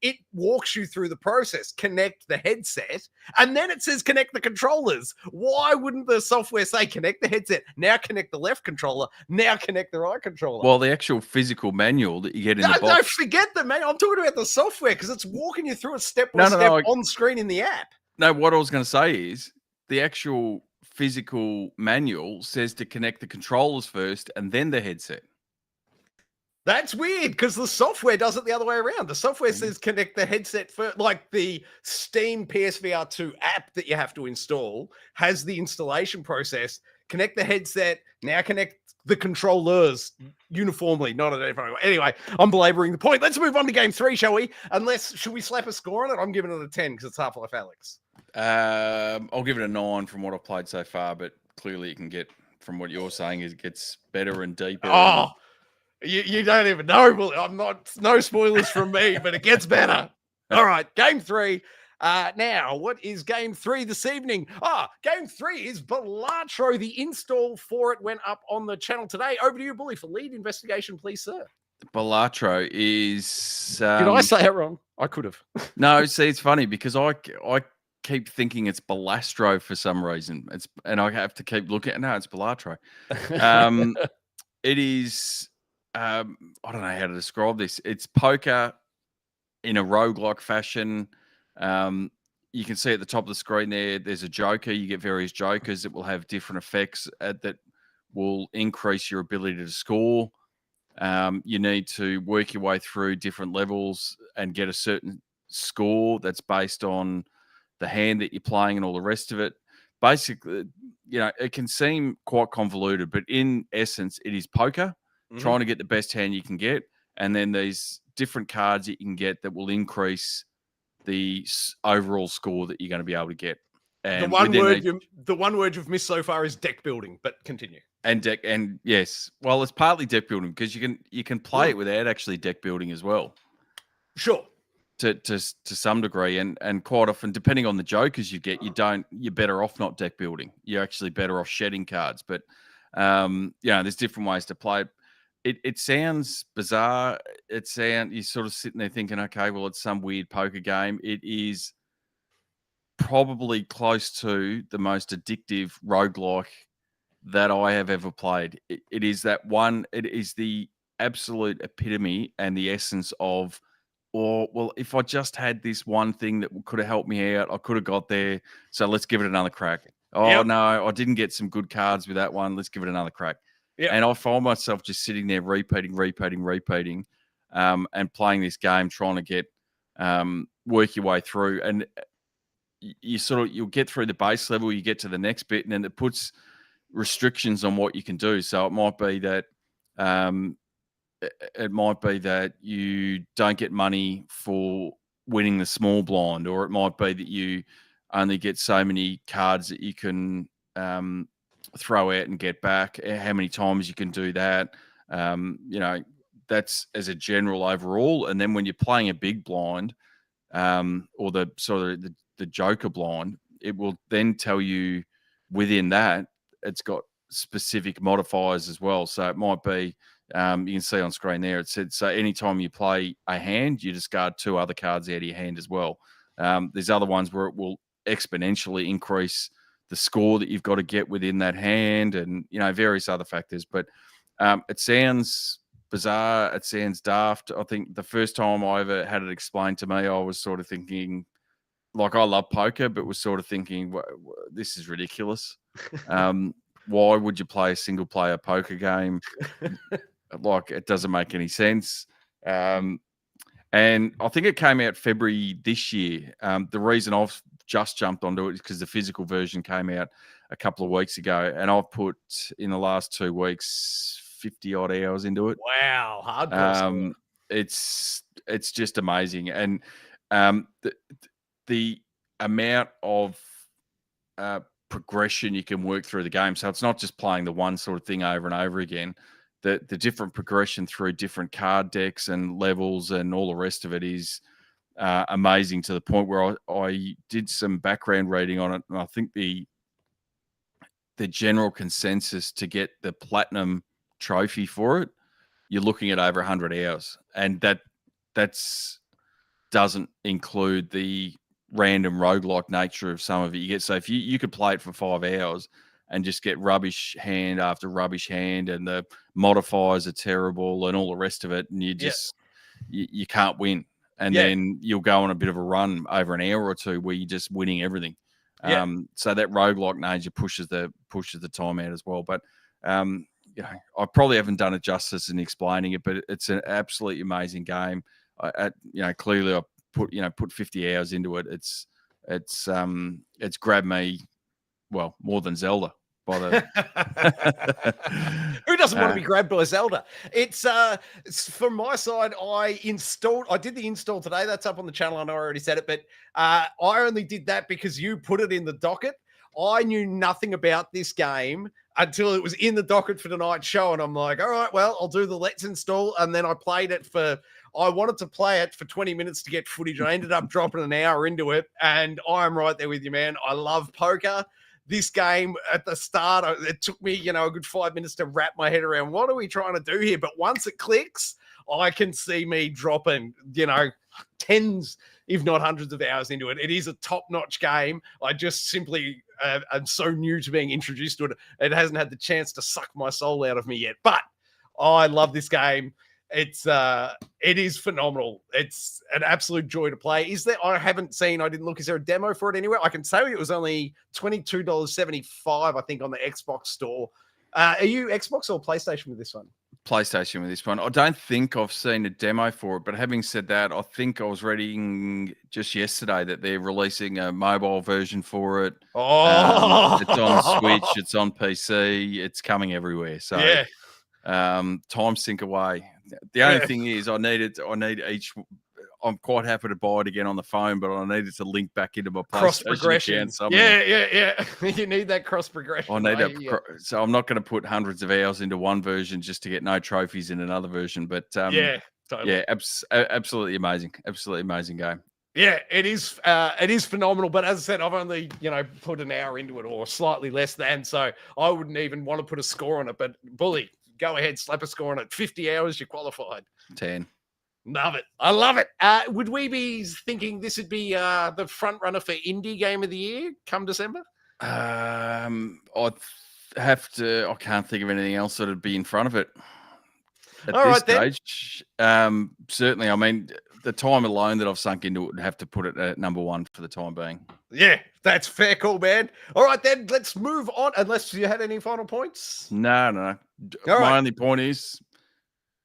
it walks you through the process. Connect the headset, and then it says connect the controllers. Why wouldn't the software say connect the headset, now connect the left controller, now connect the right controller? Well, the actual physical manual that you get in the box. No, forget the manual. I'm talking about the software because it's walking you through it step by step on screen in the app. No, what I was going to say is the actual physical manual says to connect the controllers first and then the headset. That's weird because the software does it the other way around. The software says connect the headset first, like the Steam PSVR 2 app that you have to install has the installation process. Connect the headset, now connect the controllers uniformly, not at everyone. Anyway, I'm belaboring the point. Let's move on to game 3, shall we? Should we slap a score on it? I'm giving it a 10 because it's Half-Life Alyx. I'll give it a 9 from what I've played so far, but clearly you can get from what you're saying is it gets better and deeper. You don't even know. I'm not, no spoilers from me, but it gets better. All right, game 3. Now, what is game 3 this evening? Game 3 is Balatro. The install for it went up on the channel today. Over to you, Bully, for lead investigation, please, sir. Balatro is... Did I say it wrong? I could have. No, see, it's funny because I keep thinking it's Balastro for some reason. And I have to keep looking at no, it's Balatro. It is... I don't know how to describe this. It's poker in a roguelike fashion. You can see at the top of the screen there's a joker. You get various jokers that will have different effects that will increase your ability to score. You need to work your way through different levels and get a certain score that's based on the hand that you're playing and all the rest of it. Basically, it can seem quite convoluted, but in essence, it is poker. Trying to get the best hand you can get, and then these different cards that you can get that will increase the overall score that you're going to be able to get. And the one word you've missed so far is deck building, but continue. And yes, well, it's partly deck building because you can play it without actually deck building as well. Sure. To some degree, and quite often, depending on the jokers you get, you're better off not deck building. You're actually better off shedding cards. But there's different ways to play it. It sounds bizarre. You're sort of sitting there thinking, okay, well, it's some weird poker game. It is probably close to the most addictive roguelike that I have ever played. It is that one. It is the absolute epitome and the essence of, if I just had this one thing that could have helped me out, I could have got there. So let's give it another crack. No, I didn't get some good cards with that one. Let's give it another crack. Yep. And I find myself just sitting there repeating, and playing this game, trying to get work your way through. And you'll get through the base level, you get to the next bit, and then it puts restrictions on what you can do. So it might be that you don't get money for winning the small blind, or it might be that you only get so many cards that you can throw out and get back, how many times you can do that. That's as a general overall. And then when you're playing a big blind, or the sort of the joker blind, it will then tell you within that it's got specific modifiers as well. So it might be, you can see on screen there, it said, so anytime you play a hand, you discard 2 other cards out of your hand as well. There's other ones where it will exponentially increase the score that you've got to get within that hand, and various other factors. But it sounds bizarre, it sounds daft. I think the first time I ever had it explained to me, I was sort of thinking, like, I love poker, but was sort of thinking, this is ridiculous. Why would you play a single player poker game? Like, it doesn't make any sense. And I think it came out February this year. The reason I've just jumped onto it is because the physical version came out a couple of weeks ago, and I've put in the last 2 weeks 50 odd hours into it. Wow, hardcore. It's just amazing, and the amount of progression you can work through the game. So it's not just playing the one sort of thing over and over again. The different progression through different card decks and levels and all the rest of it is amazing, to the point where I did some background reading on it, and I think the general consensus to get the platinum trophy for it, you're looking at over 100 hours, and that's doesn't include the random roguelike nature of some of it. You get, so if you could play it for 5 hours and just get rubbish hand after rubbish hand, and the modifiers are terrible and all the rest of it, and you just you can't win. And then you'll go on a bit of a run over an hour or two where you're just winning everything. So that roguelike nature pushes the time out as well. But I probably haven't done it justice in explaining it, but it's an absolutely amazing game. Clearly I put 50 hours into it. It's grabbed me, well, more than Zelda. By the who doesn't want to be grabbed by Zelda? It's from my side. I did the install today. That's up on the channel. I know I already said it, but I only did that because you put it in the docket. I knew nothing about this game until it was in the docket for tonight's show, and I'm like, all right, well, I'll do the let's install. And then I played it I wanted to play it for 20 minutes to get footage. I ended up dropping an hour into it, and I'm right there with you, man. I love poker. This game at the start, it took me, a good 5 minutes to wrap my head around what are we trying to do here. But once it clicks, I can see me dropping, tens, if not hundreds of hours into it. It is a top-notch game. I just simply am so new to being introduced to it. It hasn't had the chance to suck my soul out of me yet. But I love this game. It is phenomenal. It's an absolute joy to play. I didn't look, is there a demo for it anywhere? I can tell you it was only $22.75, I think, on the Xbox store. Are you Xbox or PlayStation with this one? PlayStation with this one. I don't think I've seen a demo for it, but having said that, I think I was reading just yesterday that they're releasing a mobile version for it. It's on Switch, it's on PC, it's coming everywhere. So yeah. Time sink away. The only thing is, I need each. I'm quite happy to buy it again on the phone, but I needed to link back into my cross PlayStation progression. account somehow. Yeah. You need that cross progression. I need that. So I'm not going to put hundreds of hours into one version just to get no trophies in another version. But totally. Absolutely amazing. Absolutely amazing game. Yeah, it is. It is phenomenal. But as I said, I've only put an hour into it, or slightly less than. So I wouldn't even want to put a score on it. But Bully, go ahead, slap a score on it. 50 hours, you're qualified. 10. Love it. I love it. Would we be thinking this would be the front runner for indie game of the year come December? I'd have to. I can't think of anything else that would be in front of it at All this right, stage. Certainly, I mean, the time alone that I've sunk into it would have to put it at number one for the time being. Yeah, that's fair call, man. All right, then let's move on. Unless you had any final points. No. My only point is,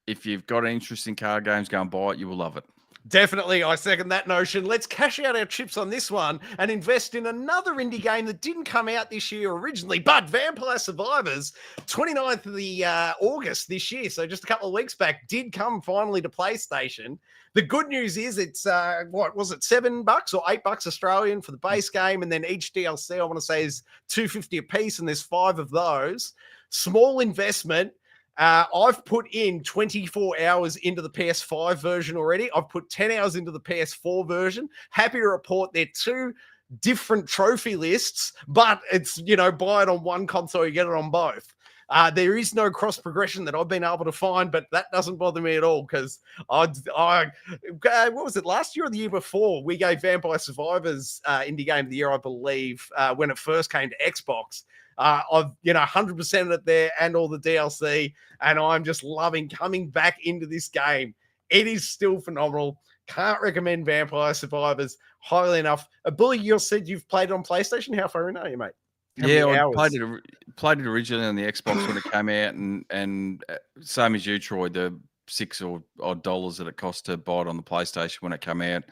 if you've got an interest in card games, go and buy it. You will love it. Definitely, I second that notion. Let's cash out our chips on this one and invest in another indie game that didn't come out this year originally, but Vampire Survivors, 29th of the August this year, so just a couple of weeks back, did come finally to PlayStation. The good news is it's, what was it, $7 or $8 Australian for the base game, and then each DLC, I want to say, is $2.50 a piece, and there's 5 of those. Small investment. I've put in 24 hours into the PS5 version already. I've put 10 hours into the PS4 version. Happy to report they're 2 different trophy lists, but it's, buy it on one console, you get it on both. There is no cross progression that I've been able to find, but that doesn't bother me at all because what was it, last year or the year before? We gave Vampire Survivors Indie Game of the Year, I believe, when it first came to Xbox. I've 100% it there and all the DLC, and I'm just loving coming back into this game. It is still phenomenal. Can't recommend Vampire Survivors highly enough. Bully, you said you've played it on PlayStation. How far in are you, mate? I played it originally on the Xbox when it came out, and same as you, Troy, the $6 or odd that it cost to buy it on the PlayStation when it came out.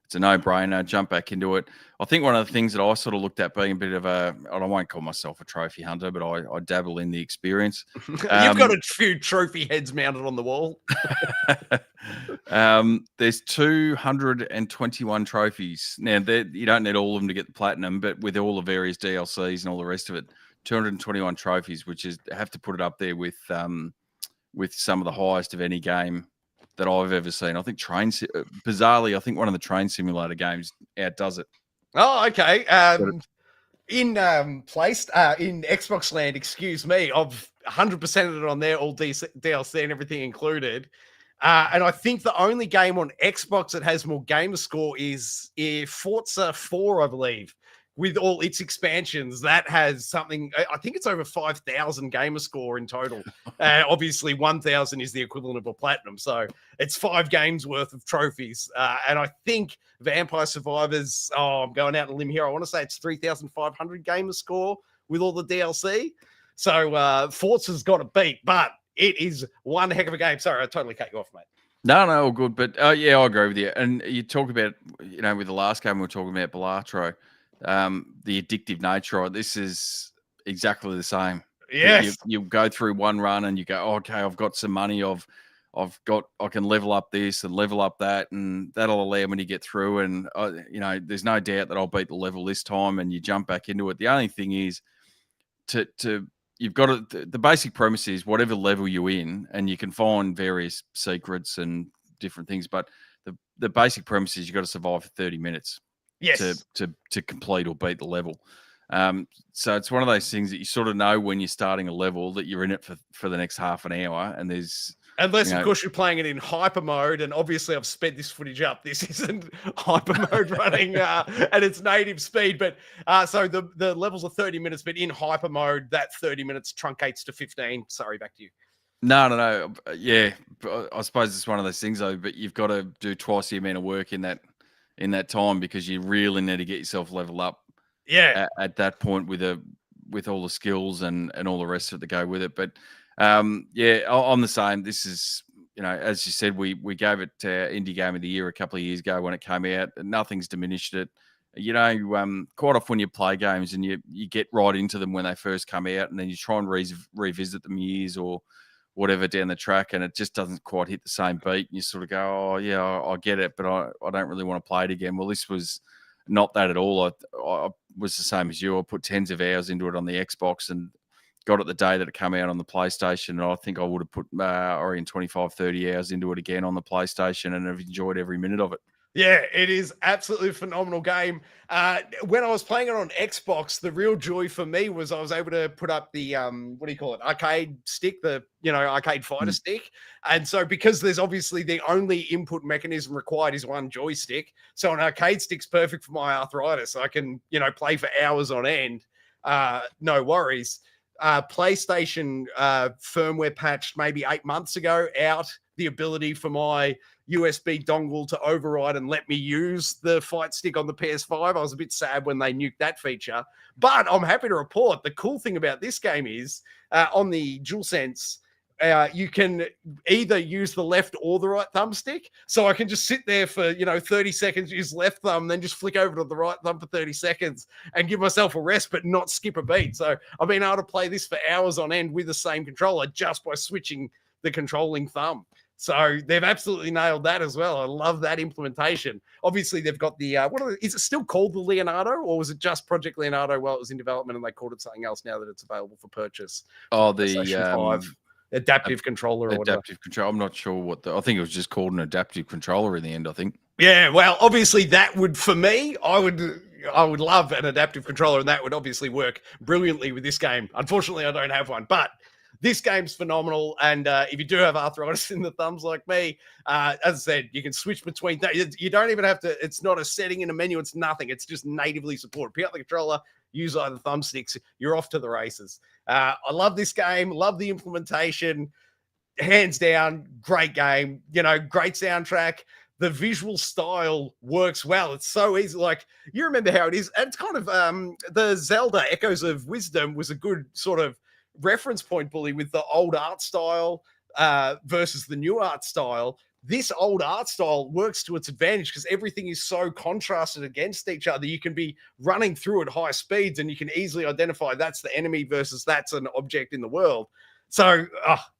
It's a no-brainer. Jump back into it. I think one of the things that I sort of looked at being a bit of I won't call myself a trophy hunter, but I dabble in the experience. You've got a few trophy heads mounted on the wall. There's 221 trophies. Now, you don't need all of them to get the platinum, but with all the various DLCs and all the rest of it, 221 trophies, which is have to put it up there with some of the highest of any game that I've ever seen. I think bizarrely, I think one of the train simulator games outdoes it. Oh, okay. In Xbox land, excuse me, I've 100%ed it on there, all DLC and everything included. And I think the only game on Xbox that has more gamer score is Forza 4, I believe, with all its expansions. That has something, I think it's over 5,000 gamer score in total. Obviously, 1,000 is the equivalent of a platinum. So it's 5 games worth of trophies. And I think Vampire Survivors, I'm going out on a limb here, I want to say it's 3,500 gamer score with all the DLC. So Forza's got it beat, but it is one heck of a game. Sorry, I totally cut you off, mate. No, all good. But yeah, I agree with you. And you talk about, with the last game we were talking about, Balatro, the addictive nature of it. This is exactly the same. Yes. You go through one run and you go, okay, I've got some money. I can level up this and level up that, and that'll allow me to get through. And there's no doubt that I'll beat the level this time. And you jump back into it. The only thing is you've got the basic premise is whatever level you're in, and you can find various secrets and different things, but the basic premise is you've got to survive for 30 minutes. Yes. To complete or beat the level. So it's one of those things that you sort of know when you're starting a level that you're in it for the next half an hour, and there's unless of course you're playing it in hyper mode, and obviously I've sped this footage up. This isn't hyper mode running at its native speed, but so the levels are 30 minutes, but in hyper mode that 30 minutes truncates to 15. Sorry, back to you. No. Yeah, I suppose it's one of those things though. But you've got to do twice the amount of work in that time because you really need to get yourself leveled up. Yeah. At that point with all the skills and all the rest of it that go with it. But yeah, I'm the same. This is, as you said, we gave it Indie Game of the Year a couple of years ago when it came out. Nothing's diminished it. Quite often when you play games and you get right into them when they first come out, and then you try and revisit them years or whatever down the track, and it just doesn't quite hit the same beat. And you sort of go, oh yeah, I get it, but I don't really want to play it again. Well, this was not that at all. I was the same as you. I put tens of hours into it on the Xbox and got it the day that it came out on the PlayStation. And I think I would have put 25, 30 hours into it again on the PlayStation and have enjoyed every minute of it. Yeah, it is absolutely a phenomenal game. When I was playing it on Xbox, the real joy for me was I was able to put up the, arcade stick, the, arcade fighter stick. And so because there's obviously the only input mechanism required is one joystick. So an arcade stick's perfect for my arthritis. I can, play for hours on end. No worries. PlayStation firmware patched maybe 8 months ago out the ability for my USB dongle to override and let me use the fight stick on the PS5. I was a bit sad when they nuked that feature, but I'm happy to report the cool thing about this game is on the DualSense, you can either use the left or the right thumbstick. So I can just sit there for 30 seconds, use left thumb, then just flick over to the right thumb for 30 seconds and give myself a rest, but not skip a beat. So I've been able to play this for hours on end with the same controller just by switching the controlling thumb. So they've absolutely nailed that as well. I love that implementation. Obviously, they've got the is it still called the Leonardo, or was it just Project Leonardo while it was in development and they called it something else now that it's available for purchase? Oh, the PlayStation 5 adaptive controller or adaptive control. I'm not sure what I think it was just called an adaptive controller in the end, I think. Yeah, well, obviously that would, for me, I would love an adaptive controller, and that would obviously work brilliantly with this game. Unfortunately, I don't have one, but this game's phenomenal. And if you do have arthritis in the thumbs like me, as I said, you can switch between. You don't even have to. It's not a setting in a menu. It's nothing. It's just natively supported. Pick up the controller, use either thumbsticks. You're off to the races. I love this game. Love the implementation. Hands down, great game. Great soundtrack. The visual style works well. It's so easy. Like, you remember how it is. And it's kind of the Zelda Echoes of Wisdom was a good sort of reference point, Bully, with the old art style versus the new art style. This old art style works to its advantage because everything is so contrasted against each other. You can be running through at high speeds and you can easily identify that's the enemy versus that's an object in the world. So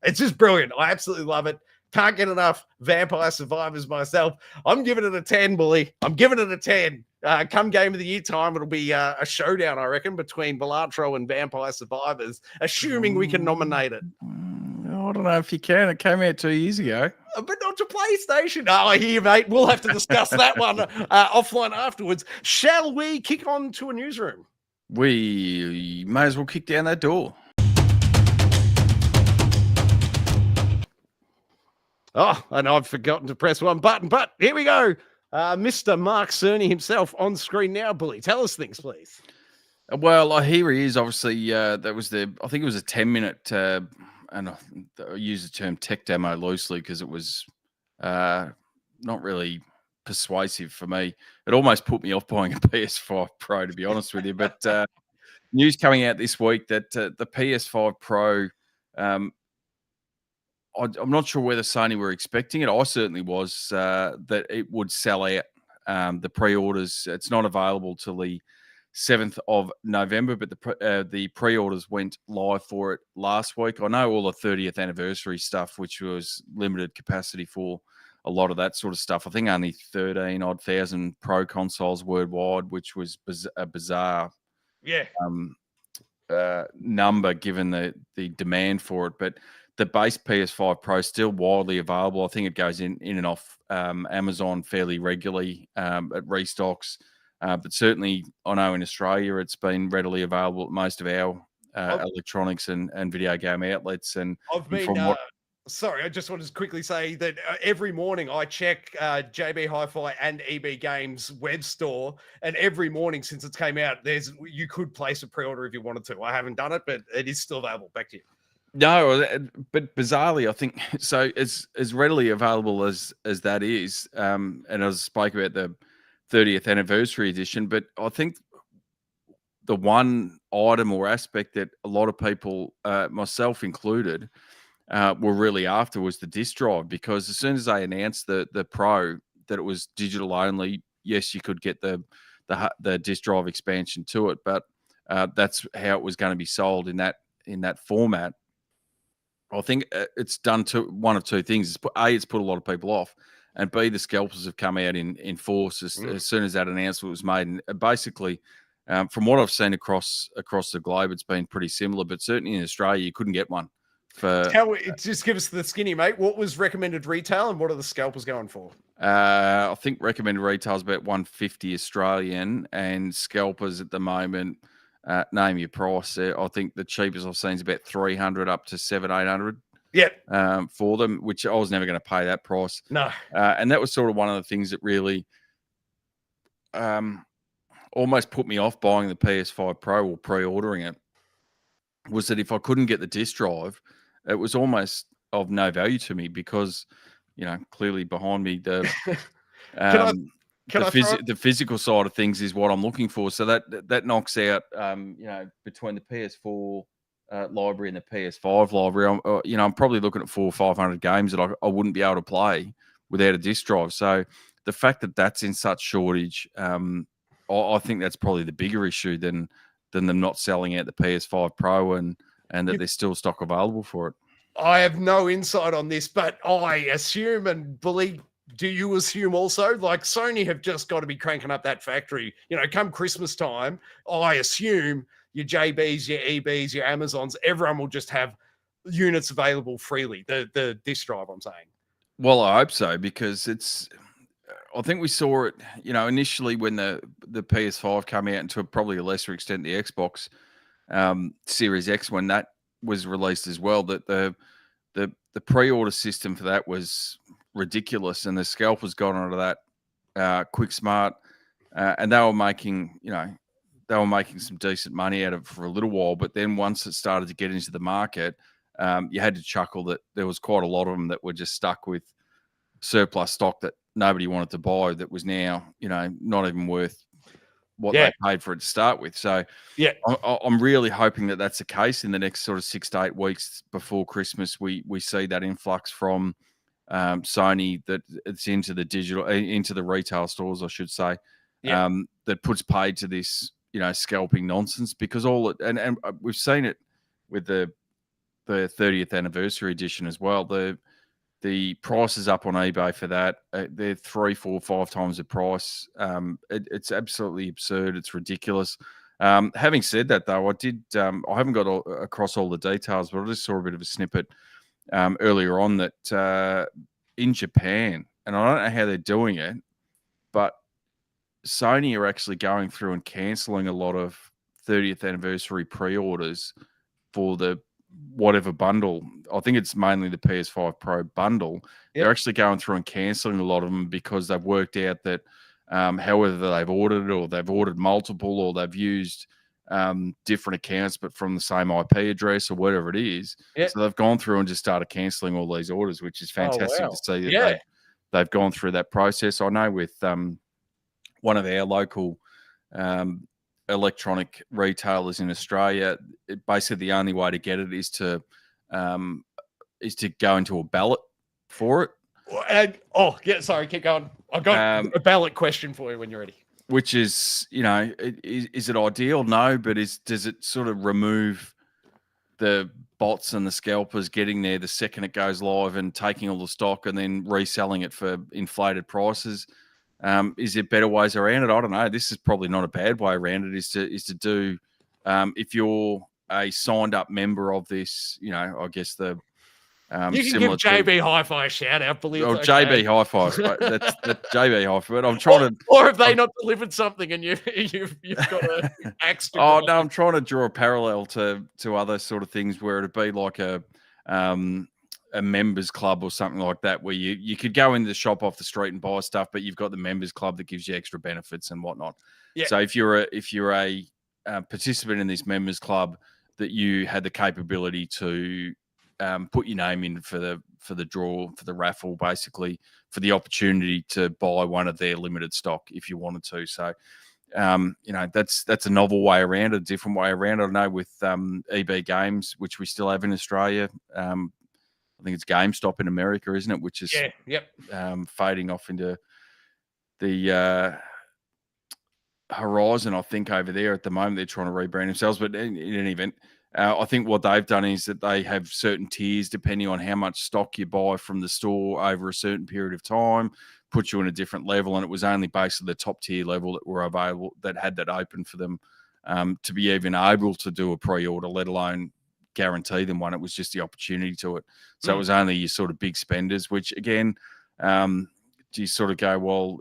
it's just brilliant. I absolutely love it. Can't get enough Vampire Survivors myself. I'm giving it a 10, Bully. I'm giving it a 10. Come Game of the Year time, it'll be a showdown, I reckon, between Balatro and Vampire Survivors, assuming we can nominate it. I don't know if you can. It came out 2 years ago. But not to PlayStation. Oh, I hear, mate. We'll have to discuss that one offline afterwards. Shall we kick on to a newsroom? We may as well kick down that door. Oh, and I've forgotten to press one button, but here we go. Mr. Mark Cerny himself on screen now, Bully. Tell us things, please. Well, here he is. Obviously, that was I think it was a 10-minute, and I use the term tech demo loosely because it was not really persuasive for me. It almost put me off buying a PS5 Pro, to be honest with you. But news coming out this week that the PS5 Pro, I'm not sure whether Sony were expecting it. I certainly was, that it would sell out. The pre-orders, it's not available till the 7th of November, but the pre-orders went live for it last week. I know all the 30th anniversary stuff, which was limited capacity for a lot of that sort of stuff. I think only 13-odd thousand Pro consoles worldwide, which was a bizarre number given the demand for it. But the base PS5 Pro is still widely available. I think it goes in and off Amazon fairly regularly at restocks. But certainly, I know in Australia it's been readily available at most of our electronics and video game outlets. And sorry, I just want to quickly say that every morning I check JB Hi-Fi and EB Games web store, and every morning since it came out, you could place a pre-order if you wanted to. I haven't done it, but it is still available. Back to you. No, but bizarrely, I think so. It's as readily available as that is, and I spoke about the 30th anniversary edition, but I think the one item or aspect that a lot of people, myself included, were really after was the disc drive, because as soon as they announced the Pro that it was digital only, yes, you could get the disc drive expansion to it, but that's how it was going to be sold in that format. I think it's done one of two things. It's put a lot of people off, and B, the scalpers have come out in force as soon as that announcement was made. And basically, from what I've seen across the globe, it's been pretty similar. But certainly in Australia, you couldn't get one. Just give us the skinny, mate. What was recommended retail, and what are the scalpers going for? I think recommended retail is about 150 Australian, and scalpers at the moment. Name your price. I think the cheapest I've seen is about 300 up to 700-800. Yep. For them, which I was never going to pay that price. No. And that was sort of one of the things that really almost put me off buying the PS5 Pro or pre-ordering it, was that if I couldn't get the disc drive, it was almost of no value to me, because, clearly behind me, the physical side of things is what I'm looking for. So that knocks out, between the PS4 library and the PS5 library, I'm probably looking at 400 or 500 games that I wouldn't be able to play without a disc drive. So the fact that that's in such shortage, I think that's probably the bigger issue than them not selling out the PS5 Pro and that there's still stock available for it. I have no insight on this, but I assume and believe. Do you assume also, like Sony have just got to be cranking up that factory? Come Christmas time, I assume your JBs, your EBs, your Amazons, everyone will just have units available freely. The disc drive, I'm saying. Well, I hope so, because I think we saw it, initially when the PS5 came out, and to probably a lesser extent the Xbox Series X when that was released as well. That the pre-order system for that was ridiculous, and the scalpers got onto that quick smart, and they were making some decent money out of it for a little while. But then once it started to get into the market, you had to chuckle that there was quite a lot of them that were just stuck with surplus stock that nobody wanted to buy, that was now not even worth what they paid for it to start with. So yeah, I'm really hoping that that's the case in the next sort of 6 to 8 weeks before Christmas. We see that influx from Sony, that it's into the retail stores, I should say, that puts paid to this scalping nonsense, because and we've seen it with the 30th anniversary edition as well. The price is up on eBay for that. They're 3, 4, 5 times the price. It's absolutely absurd. It's ridiculous. Having said that, though, I haven't got across all the details, but I just saw a bit of a snippet earlier on that in Japan, and I don't know how they're doing it, but Sony are actually going through and cancelling a lot of 30th anniversary pre-orders for the whatever bundle. I think it's mainly the PS5 Pro bundle. Yep. They're actually going through and cancelling a lot of them because they've worked out that however they've ordered it, or they've ordered multiple, or they've used different accounts but from the same IP address or whatever it is. Yep. So they've gone through and just started cancelling all these orders, which is fantastic to see that they've gone through that process. I know with one of our local electronic retailers in Australia, basically the only way to get it is to go into a ballot for it. Sorry, keep going. I've got a ballot question for you when you're ready. Which is, is it ideal? No, but does it sort of remove the bots and the scalpers getting there the second it goes live and taking all the stock and then reselling it for inflated prices? Is there better ways around it? I don't know. This is probably not a bad way around it. Is to do, if you're a signed up member of this, I guess the you can give JB Hi-Fi a shout out, believe. Oh, okay. JB Hi-Fi, that's JB Hi-Fi. But I'm trying to, or have they not delivered something and you've got an axe to Oh no, I'm trying to draw a parallel to other sort of things where it'd be like a members club or something like that, where you could go into the shop off the street and buy stuff, but you've got the members club that gives you extra benefits and whatnot. Yeah. So if you're a participant in this members club, that you had the capability to put your name in for the draw, for the raffle, basically for the opportunity to buy one of their limited stock if you wanted to. So that's a novel way around, a different way around. I know with EB Games, which we still have in Australia. I think it's GameStop in America, isn't it? Which is fading off into the horizon, I think, over there at the moment. They're trying to rebrand themselves. But in any event, I think what they've done is that they have certain tiers depending on how much stock you buy from the store over a certain period of time, put you in a different level. And it was only basically the top tier level that were available, that had that open for them to be even able to do a pre-order, let alone guarantee them one. It was just the opportunity to it. So it was only your sort of big spenders, which again, you sort of go, well,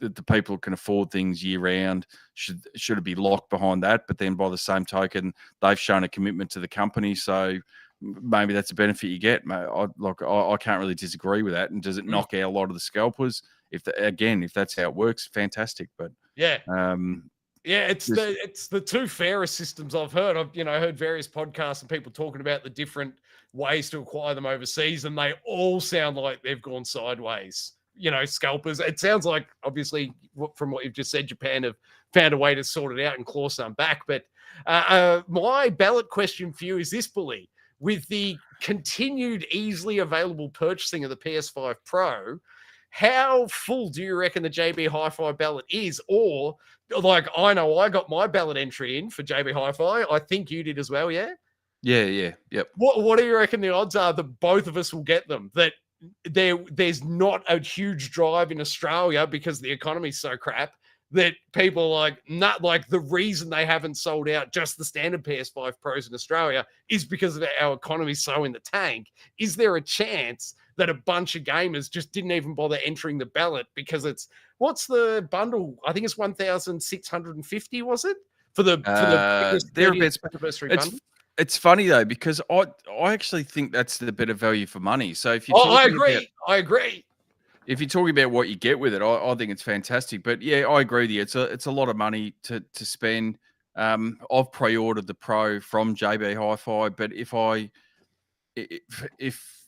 the people who can afford things year round, should it be locked behind that? But then by the same token, they've shown a commitment to the company. So maybe that's a benefit you get. I can't really disagree with that. And does it knock out a lot of the scalpers? If that's how it works, fantastic. But it's the two fairest systems I've heard. I've heard various podcasts and people talking about the different ways to acquire them overseas, and they all sound like they've gone sideways. Scalpers. It sounds like, obviously, from what you've just said, Japan have found a way to sort it out and claw some back. But My ballot question for you is this, Bully. With the continued easily available purchasing of the PS5 Pro, how full do you reckon the JB Hi-Fi ballot is? Or, like, I know I got my ballot entry in for JB Hi-Fi. I think you did as well, yeah? Yeah. Yep. What do you reckon the odds are that both of us will get them? That there's not a huge drive in Australia because the economy's so crap that people are like, not like the reason they haven't sold out just the standard PS5 Pros in Australia is because of our economy's so in the tank. Is there a chance that a bunch of gamers just didn't even bother entering the ballot because what's the bundle? I think it's 1,650, was it? For the biggest 30th anniversary bundle? It's funny though, because I actually think that's the better value for money. So if you're I talking agree. If you're talking about what you get with it, I think it's fantastic. But yeah, I agree with you. It's a lot of money to spend. I've pre-ordered the Pro from JB Hi-Fi, but if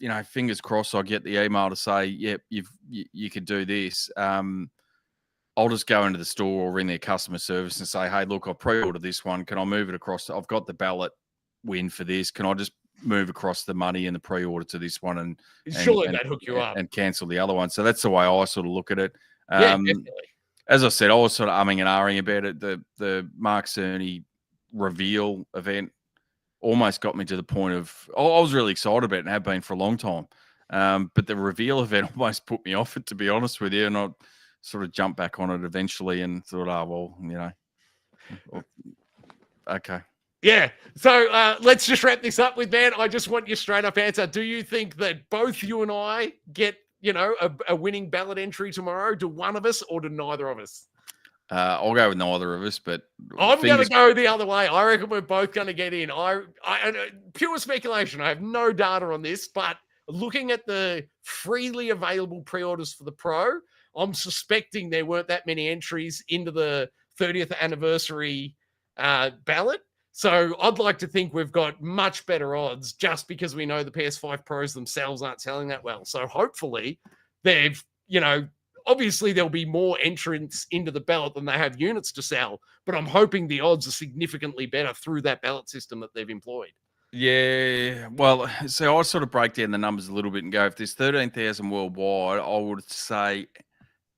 you know, fingers crossed, I get the email to say, yep, you could do this. I'll just go into the store or ring their customer service and say, hey, look, I pre-ordered this one. Can I move it across? I've got the ballot win for this. Can I just move across the money and the pre-order to this one and surely that hook you up and cancel the other one? So that's the way I sort of look at it. Yeah, definitely. As I said, I was sort of umming and ahhing about it. The Mark Cerny reveal event almost got me to the point of I was really excited about it and have been for a long time. But the reveal event almost put me off it, to be honest with you. And I sort of jumped back on it eventually and thought, oh, well, you know, okay. Yeah. So let's just wrap this up with, man, I just want your straight up answer. Do you think that both you and I get, you know, a winning ballot entry tomorrow? Do one of us or do neither of us? I'll go with neither of us, but I'm going to go the other way. I reckon we're both going to get in. I pure speculation. I have no data on this, but looking at the freely available pre-orders for the Pro, I'm suspecting there weren't that many entries into the 30th anniversary ballot. So I'd like to think we've got much better odds just because we know the PS5 Pros themselves aren't selling that well. So hopefully they've, you know, obviously there'll be more entrants into the ballot than they have units to sell, but I'm hoping the odds are significantly better through that ballot system that they've employed. Yeah, well, so I sort of break down the numbers a little bit and go, if there's 13,000 worldwide, I would say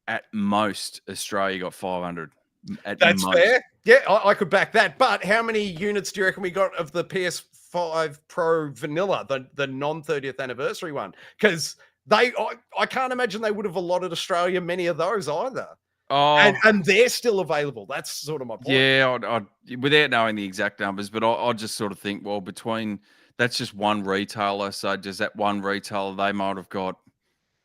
at most Australia got 500. That's most. Fair. Yeah, I could back that. But how many units do you reckon we got of the PS5 Pro Vanilla, the non-30th anniversary one? Because I can't imagine they would have allotted Australia many of those either. Oh, and they're still available. That's sort of my point. Yeah, without knowing the exact numbers, but I just sort of think, well, that's just one retailer. So does that one retailer, they might have got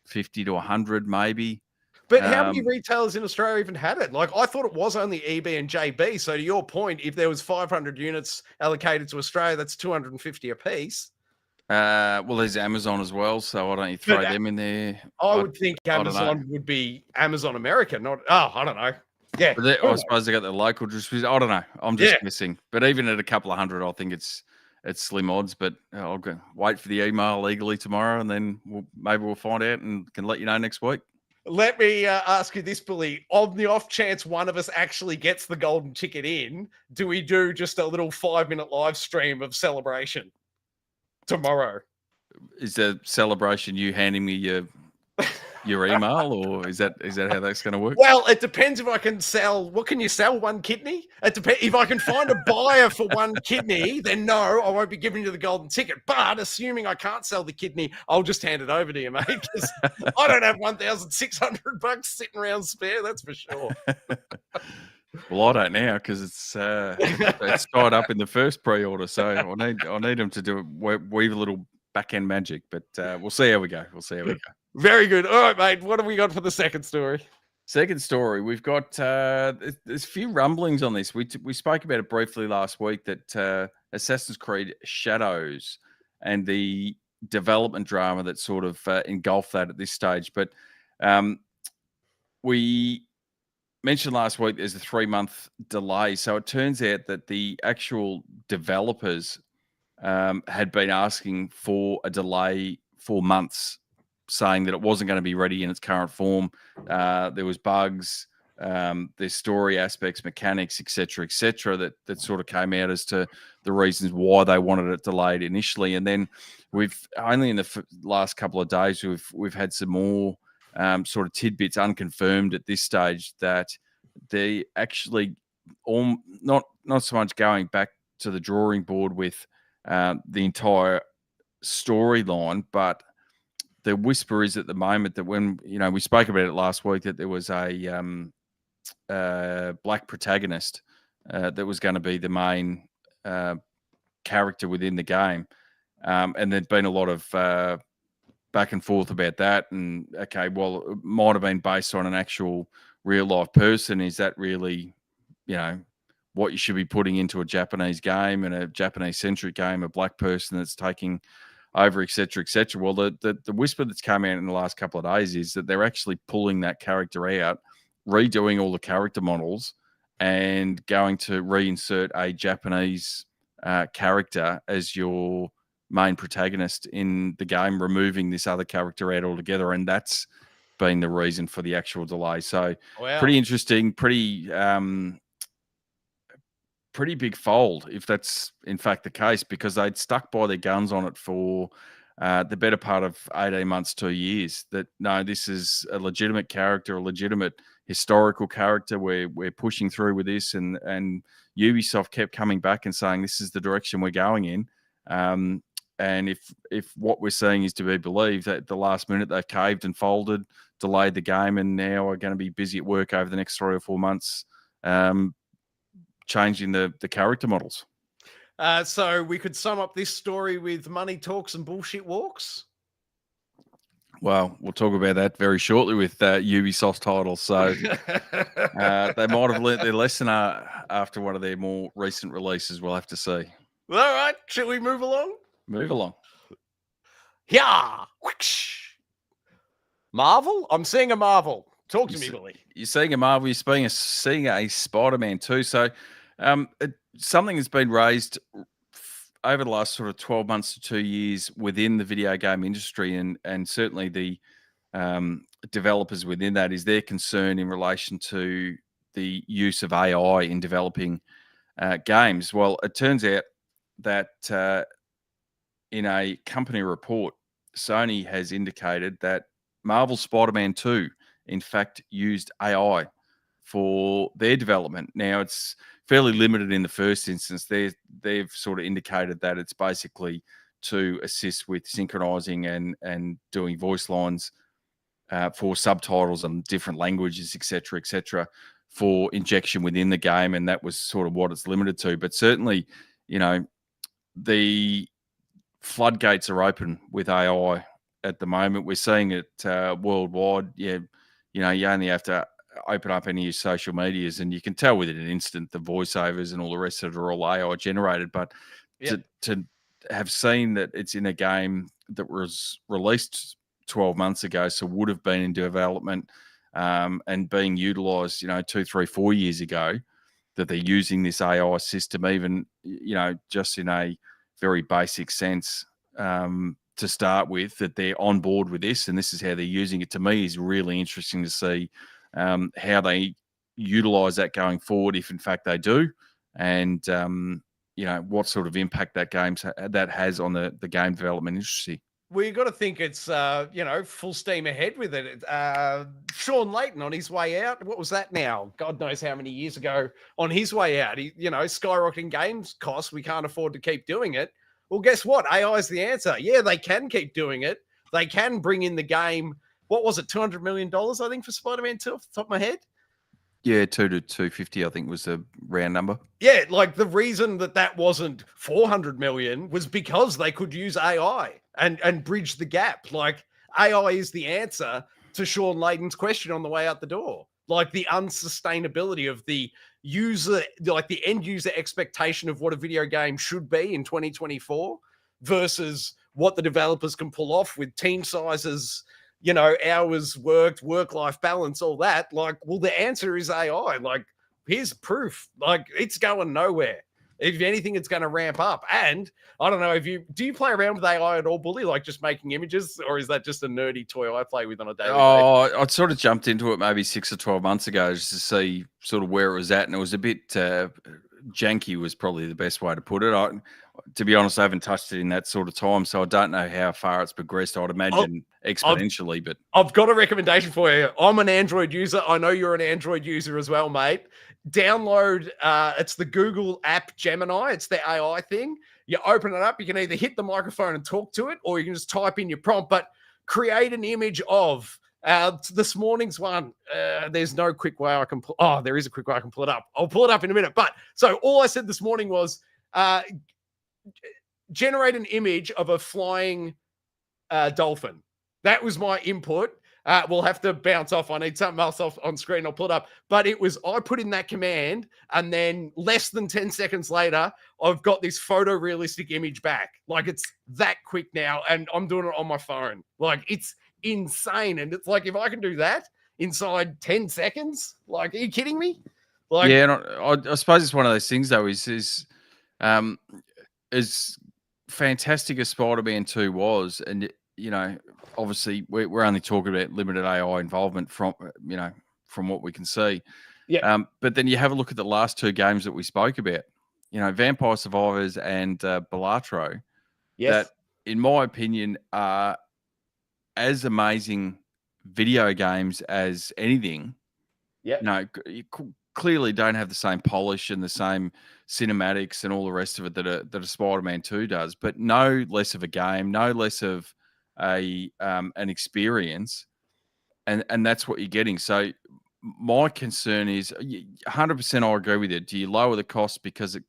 50 to 100 maybe. But how many retailers in Australia even had it? Like, I thought it was only EB and JB. So to your point, if there was 500 units allocated to Australia, that's 250 a piece. Well, there's Amazon as well, so why don't you throw them in there? I would think Amazon would be Amazon America, not I don't know. Yeah, but I suppose they got the local distribution. I don't know. I'm just guessing. But even at a couple of hundred, I think it's slim odds. But I'll go wait for the email legally tomorrow, and then maybe we'll find out and can let you know next week. Let me ask you this, Billy. On the off chance one of us actually gets the golden ticket in, do we do just a little 5-minute live stream of celebration tomorrow? Is the celebration you handing me your email, or is that how that's going to work? Well, it depends if I can sell. What can you sell? One kidney? It depends. If I can find a buyer for one kidney, then no, I won't be giving you the golden ticket. But assuming I can't sell the kidney, I'll just hand it over to you, mate. Because I don't have $1,600 sitting around spare. That's for sure. Well, I don't now because it's tied up in the first pre-order. So I need them to weave a little back end magic. But we'll see how we go. Very good. All right, mate. What have we got for the second story? Second story, we've got there's a few rumblings on this. We spoke about it briefly last week that Assassin's Creed Shadows and the development drama that sort of engulfed that at this stage. But we mentioned last week there's a 3-month delay. So it turns out that the actual developers had been asking for a delay for months, saying that it wasn't going to be ready in its current form. There was bugs. there's story aspects, mechanics, etc., that sort of came out as to the reasons why they wanted it delayed initially. And then we've only in the last couple of days we've had some more sort of tidbits unconfirmed at this stage that they actually not so much going back to the drawing board with the entire storyline, but the whisper is at the moment that when we spoke about it last week that there was a black protagonist that was going to be the main character within the game, and there'd been a lot of back and forth about that. And okay, well, it might have been based on an actual real life person. Is that really, what you should be putting into a Japanese game and a Japanese centric game? A black person that's taking over, etc., etc. Well, the whisper that's come out in the last couple of days is that they're actually pulling that character out, redoing all the character models, and going to reinsert a Japanese character as your main protagonist in the game, removing this other character out altogether, and that's been the reason for the actual delay. So, pretty interesting, pretty big fold if that's in fact the case, because they'd stuck by their guns on it for the better part of 18 months, 2 years, that no, this is a legitimate character, a legitimate historical character. We're pushing through with this, and Ubisoft kept coming back and saying this is the direction we're going in. And if what we're seeing is to be believed, at the last minute they've caved and folded, delayed the game, and now are going to be busy at work over the next 3 or 4 months, changing the character models. So we could sum up this story with money talks and bullshit walks. Well, we'll talk about that very shortly with Ubisoft's titles. So they might have learnt their lesson after one of their more recent releases. We'll have to see. All right, shall we move along? Move along. Yeah. Marvel? I'm seeing a Marvel. Talk to me, Billy. You're seeing a Marvel. You're seeing a Spider-Man too. So something has been raised over the last sort of 12 months to 2 years within the video game industry, and certainly the developers within that, is their concern in relation to the use of AI in developing games. Well, it turns out that in a company report, Sony has indicated that Marvel Spider-Man 2, in fact, used AI for their development. Now, it's fairly limited in the first instance. They've sort of indicated that it's basically to assist with synchronizing and doing voice lines for subtitles and different languages, etc., for injection within the game, and that was sort of what it's limited to. But certainly, the floodgates are open with AI at the moment. We're seeing it worldwide. Yeah, you only have to open up any of your social medias and you can tell within an instant the voiceovers and all the rest of it are all AI generated. But to have seen that it's in a game that was released 12 months ago, so would have been in development and being utilized, 2, 3, 4 years ago, that they're using this AI system, even, just in a very basic sense, to start with, that they're on board with this and this is how they're using it, to me is really interesting to see how they utilize that going forward, if in fact they do, and what sort of impact that has on the game development industry. Well, you got to think it's full steam ahead with it. Sean Layton on his way out. What was that now? God knows how many years ago. On his way out, he skyrocketing games costs. We can't afford to keep doing it. Well, guess what? AI is the answer. Yeah, they can keep doing it. They can bring in the game. What was it? $200 million, I think, for Spider-Man 2 off the top of my head. Yeah, 2 to 250, I think, was a round number. Yeah, like the reason that wasn't 400 million was because they could use AI and bridge the gap. Like, AI is the answer to Sean Layton's question on the way out the door. Like, the unsustainability of the user, like the end user expectation of what a video game should be in 2024 versus what the developers can pull off with team sizes, hours worked, work-life balance, all that. Like, well, the answer is AI. Like, here's proof. Like, it's going nowhere. If anything, it's going to ramp up. And I don't know if do you play around with AI at all, Bully? Like just making images, or is that just a nerdy toy I play with on a daily basis? Oh, I'd sort of jumped into it maybe 6 or 12 months ago just to see sort of where it was at, and it was a bit janky was probably the best way to put it. To be honest, I haven't touched it in that sort of time, so I don't know how far it's progressed. I'd imagine exponentially, but I've got a recommendation for you. I'm an Android user. I know you're an Android user as well, mate. Download, it's the Google app Gemini. It's the AI thing. You open it up. You can either hit the microphone and talk to it, or you can just type in your prompt, but create an image of this morning's one. There's no quick way I can pull. Oh, there is a quick way I can pull it up. I'll pull it up in a minute. But so all I said this morning was generate an image of a flying dolphin. That was my input. We'll have to bounce off. I need something else off on screen. I'll pull it up. But it was, I put in that command, and then less than 10 seconds later, I've got this photorealistic image back. Like, it's that quick now, and I'm doing it on my phone. Like, it's insane. And it's like, if I can do that inside 10 seconds, like, are you kidding me? Like, yeah, and I suppose it's one of those things, though, is as fantastic as Spider-Man 2 was, and obviously we're only talking about limited AI involvement from what we can see. Yeah. But then you have a look at the last two games that we spoke about, Vampire Survivors and Balatro. Yes. That, in my opinion, are as amazing video games as anything. Yeah. You clearly don't have the same polish and the same cinematics and all the rest of it that a Spider-Man 2 does, but no less of a game, no less of an experience, and that's what you're getting. So my concern is 100% I agree with you. Do you lower the cost because it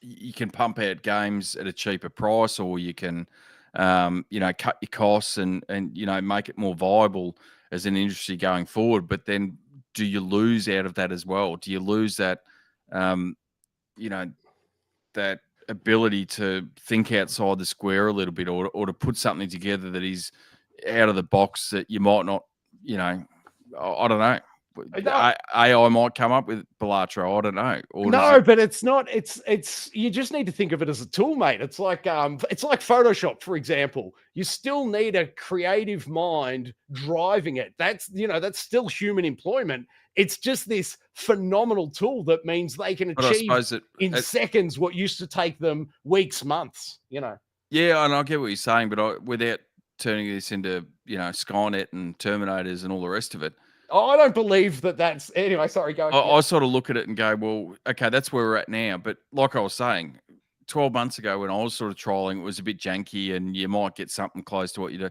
you can pump out games at a cheaper price, or you can cut your costs and make it more viable as an industry going forward? But then do you lose out of that as well? Do you lose that that ability to think outside the square a little bit, or to put something together that is out of the box that you might not, I don't know. AI might come up with Balatro. I don't know. But it's not. It's you just need to think of it as a tool, mate. It's like Photoshop, for example. You still need a creative mind driving it. That's still human employment. It's just this phenomenal tool that means they can achieve in seconds what used to take them weeks, months. Yeah, and I get what you're saying, but without turning this into Skynet and Terminators and all the rest of it. I don't believe that's anyway. Sorry, go. I sort of look at it and go, well, okay, that's where we're at now. But like I was saying, 12 months ago when I was sort of trialing, it was a bit janky, and you might get something close to what you do.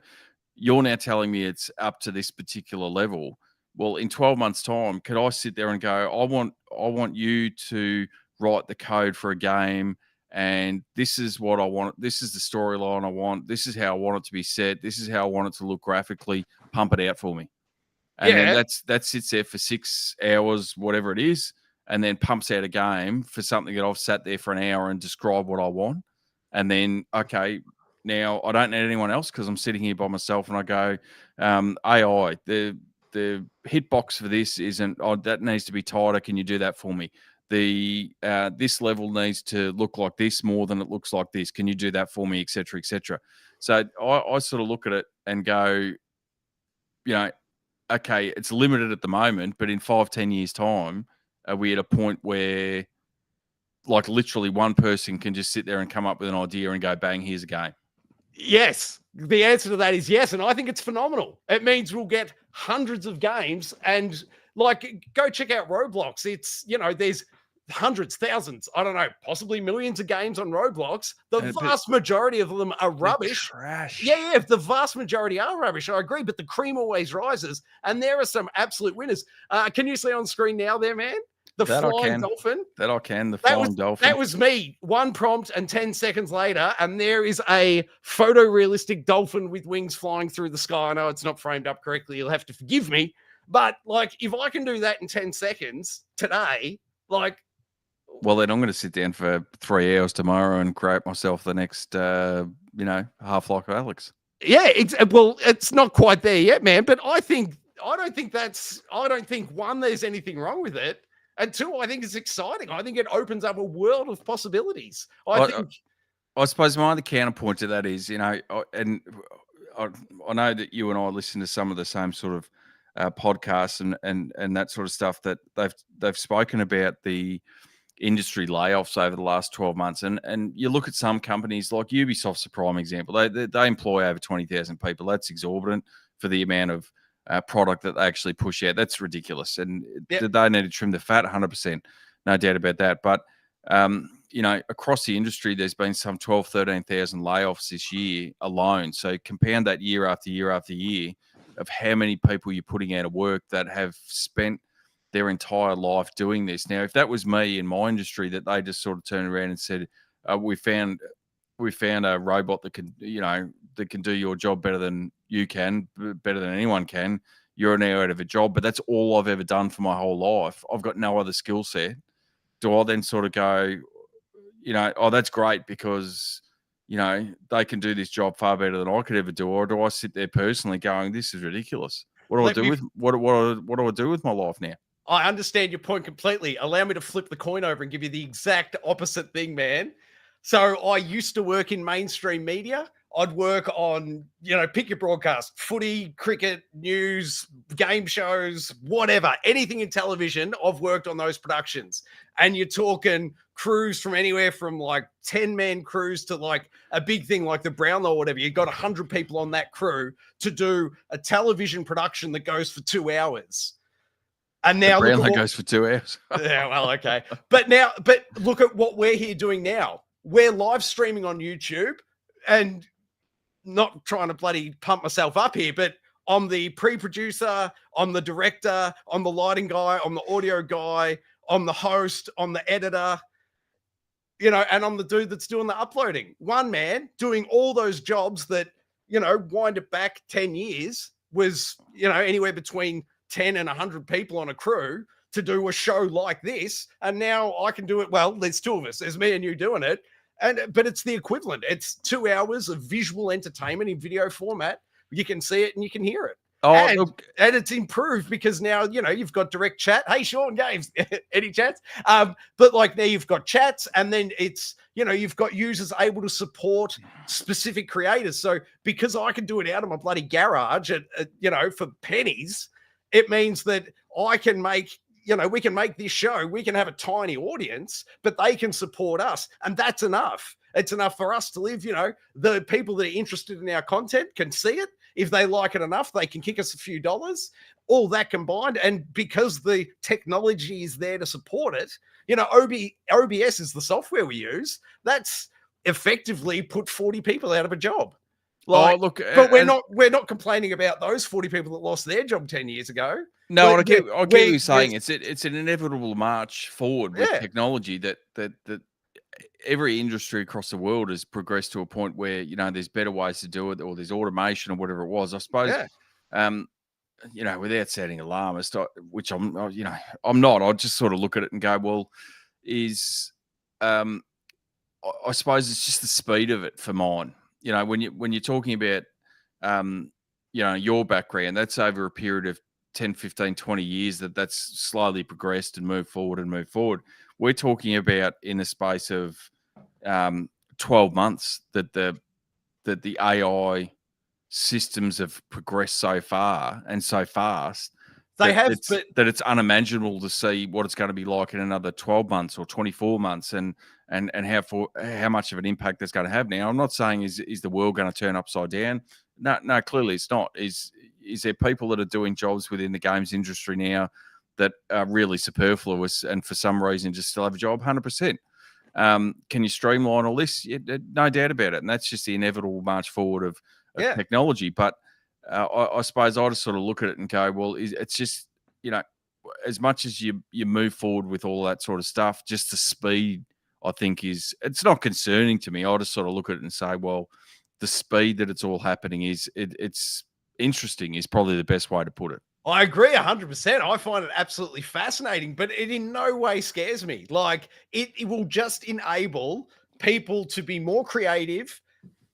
You're now telling me it's up to this particular level. Well, in 12 months' time, could I sit there and go, I want you to write the code for a game, and this is what I want. This is the storyline I want. This is how I want it to be set. This is how I want it to look graphically. Pump it out for me. And then that sits there for 6 hours, whatever it is, and then pumps out a game for something that I've sat there for an hour and described what I want. And then, okay, now I don't need anyone else because I'm sitting here by myself, and I go, AI, the hitbox for this isn't, that needs to be tighter. Can you do that for me? This level needs to look like this more than it looks like this. Can you do that for me, et cetera, et cetera? So I sort of look at it and go, okay, it's limited at the moment, but in 5-10 years' time, are we at a point where, like, literally one person can just sit there and come up with an idea and go, bang, here's a game? Yes. The answer to that is yes, and I think it's phenomenal. It means we'll get hundreds of games, and, like, go check out Roblox. It's, there's hundreds, thousands, I don't know, possibly millions of games on Roblox. The vast majority of them are rubbish. Trash. Yeah, the vast majority are rubbish. I agree, but the cream always rises, and there are some absolute winners. Can you see on screen now there, man? The flying dolphin. That I can. The flying dolphin. That was me. One prompt, and 10 seconds later, and there is a photorealistic dolphin with wings flying through the sky. I know it's not framed up correctly. You'll have to forgive me. But, like, if I can do that in 10 seconds today, like... Well, then I'm going to sit down for 3 hours tomorrow and create myself the next, Half-Life Alyx. Yeah, well, it's not quite there yet, man. But I think I don't think one, there's anything wrong with it. And two, I think it's exciting. I think it opens up a world of possibilities. I suppose my other counterpoint to that is, and I know that you and I listen to some of the same sort of podcasts and that sort of stuff that they've spoken about the industry layoffs over the last 12 months. And you look at some companies like Ubisoft's a prime example. They employ over 20,000 people. That's exorbitant for the amount of product that they actually push out. That's ridiculous. And they need to trim the fat 100%. No doubt about that. But, across the industry, there's been some 12, 13,000 layoffs this year alone. So compound that year after year after year of how many people you're putting out of work that have spent their entire life doing this. Now, if that was me in my industry, that they just sort of turned around and said, we found a robot that can do your job better than you can, better than anyone can. You're now out of a job, but that's all I've ever done for my whole life. I've got no other skill set. Do I then sort of go, that's great because, they can do this job far better than I could ever do? Or do I sit there personally going, this is ridiculous? What do I do with my life now? I understand your point completely. Allow me to flip the coin over and give you the exact opposite thing, man. So I used to work in mainstream media. I'd work on, pick your broadcast, footy, cricket, news, game shows, whatever, anything in television. I've worked on those productions. And you're talking crews from anywhere from like 10-man crews to like a big thing like the Brownlow or whatever. You've got 100 people on that crew to do a television production that goes for 2 hours. And now Brownlow goes for 2 hours. Yeah, well, okay. But look at what we're here doing now. We're live streaming on YouTube, and not trying to bloody pump myself up here, but I'm the pre-producer, I'm the director, I'm the lighting guy, I'm the audio guy, I'm the host, I'm the editor, and I'm the dude that's doing the uploading. One man doing all those jobs that, wind it back 10 years was, anywhere between 10 and 100 people on a crew to do a show like this. And now I can do it. Well, there's two of us. There's me and you doing it. But it's the equivalent. It's 2 hours of visual entertainment in video format. You can see it and you can hear it. And it's improved because now, you've got direct chat. Hey, Sean, Games, any chats? But like now you've got chats, and then it's, you've got users able to support specific creators. So because I can do it out of my bloody garage for pennies, it means that I can make, we can make this show. We can have a tiny audience, but they can support us. And that's enough. It's enough for us to live. The people that are interested in our content can see it. If they like it enough, they can kick us a few dollars, all that combined. And because the technology is there to support it, OBS is the software we use. That's effectively put 40 people out of a job. But we're not complaining about those 40 people that lost their job 10 years ago. No, I get what you're saying. It's an inevitable march forward with technology that every industry across the world has progressed to a point where, there's better ways to do it, or there's automation or whatever it was. I suppose, without sounding alarmist, which I'm not, I'll just sort of look at it and go, well, I suppose it's just the speed of it for mine. When you're talking about, your background, that's over a period of 10, 15, 20 years that's slowly progressed and moved forward. We're talking about in the space of 12 months that the AI systems have progressed so far and so fast that it's unimaginable to see what it's going to be like in another 12 months or 24 months and how much of an impact that's going to have. Now, I'm not saying is the world going to turn upside down. No, clearly it's not. Is there people that are doing jobs within the games industry now that are really superfluous and for some reason just still have a job? 100%. Can you streamline all this? Yeah, no doubt about it. And that's just the inevitable march forward of technology. But I suppose I just sort of look at it and go, well, it's just, as much as you move forward with all that sort of stuff, just the speed, I think it's not concerning to me. I just sort of look at it and say, well, the speed that it's all happening it's interesting is probably the best way to put it. I agree 100%. I find it absolutely fascinating, but it in no way scares me. Like it will just enable people to be more creative,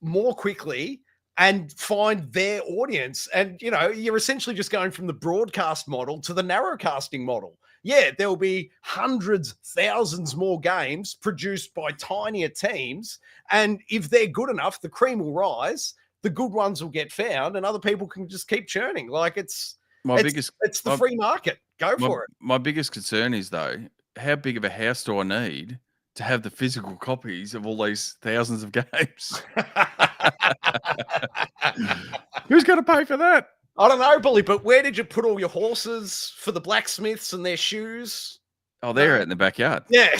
more quickly, and find their audience. And, you know, you're essentially just going from the broadcast model to the narrowcasting model. Yeah, there'll be hundreds, thousands more games produced by tinier teams. And if they're good enough, the cream will rise, the good ones will get found, and other people can just keep churning. Like it's the free market. Go for it. My biggest concern is, though, how big of a house do I need to have the physical copies of all these thousands of games? Who's going to pay for that? I don't know, Bully, but where did you put all your horses for the blacksmiths and their shoes? Oh, they're out in the backyard. Yeah.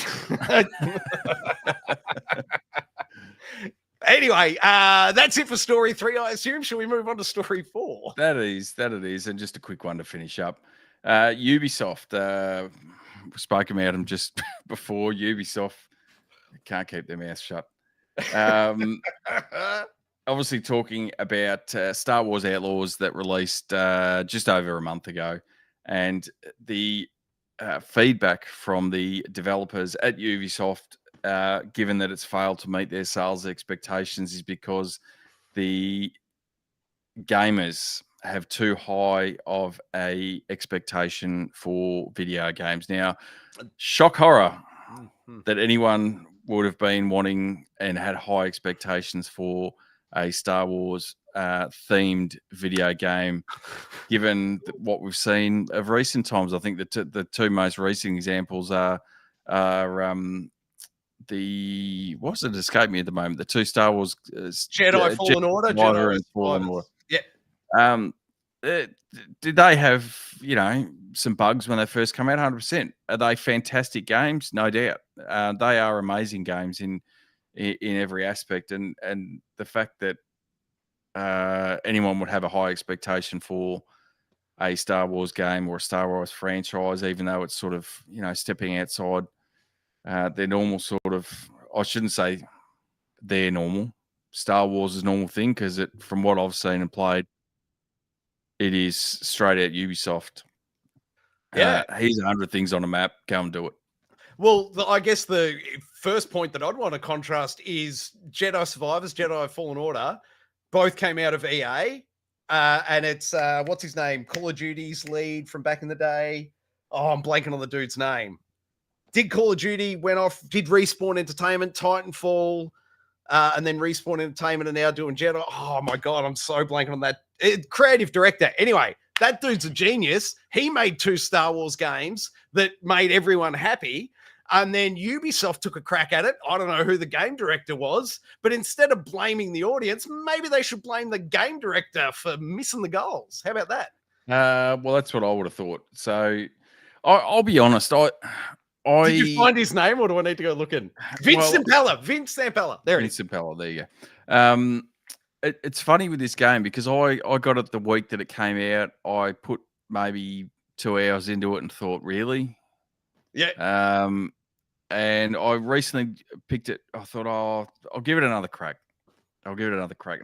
Anyway, that's it for story 3, I assume. Shall we move on to story 4? That it is. And just a quick one to finish up. Ubisoft, spoke about them just before. Ubisoft can't keep their mouth shut. Obviously talking about Star Wars Outlaws that released just over a month ago. And the feedback from the developers at Ubisoft, given that it's failed to meet their sales expectations, is because the gamers have too high of a expectation for video games. Now, shock horror that anyone would have been wanting and had high expectations for a Star Wars themed video game, given what we've seen of recent times. I think the two most recent examples are the what's it escape me at the moment? The two Star Wars Jedi Fallen Order, Jedi and Fallen Order. Yeah. Did they have, you know, some bugs when they first come out? 100%. Are they fantastic games? No doubt. They are amazing games in every aspect, and the fact that anyone would have a high expectation for a Star Wars game or a Star Wars franchise, even though it's sort of, you know, stepping outside their normal sort of, I shouldn't say their normal. Star Wars is a normal thing, because from what I've seen and played, it is straight out Ubisoft. Yeah. Here's 100 things on a map. Go and do it. Well, I guess the first point that I'd want to contrast is Jedi Survivors, Jedi Fallen Order, both came out of EA. And it's, what's his name? Call of Duty's lead from back in the day. Oh, I'm blanking on the dude's name. Did Call of Duty, went off, did Respawn Entertainment, Titanfall, and then Respawn Entertainment are now doing Jedi. Oh my God, I'm so blanking on that. Creative director. Anyway, that dude's a genius. He made 2 Star Wars games that made everyone happy. And then Ubisoft took a crack at it. I don't know who the game director was, but instead of blaming the audience, maybe they should blame the game director for missing the goals. How about that? Well, that's what I would have thought. So I'll be honest. Did you find his name, or do I need to go looking? Vince Zampella. There it is. Vince Zampella. There you go. It's funny with this game, because I got it the week that it came out. I put maybe 2 hours into it and thought, really? Yeah. And I recently picked it. I thought, I'll give it another crack. And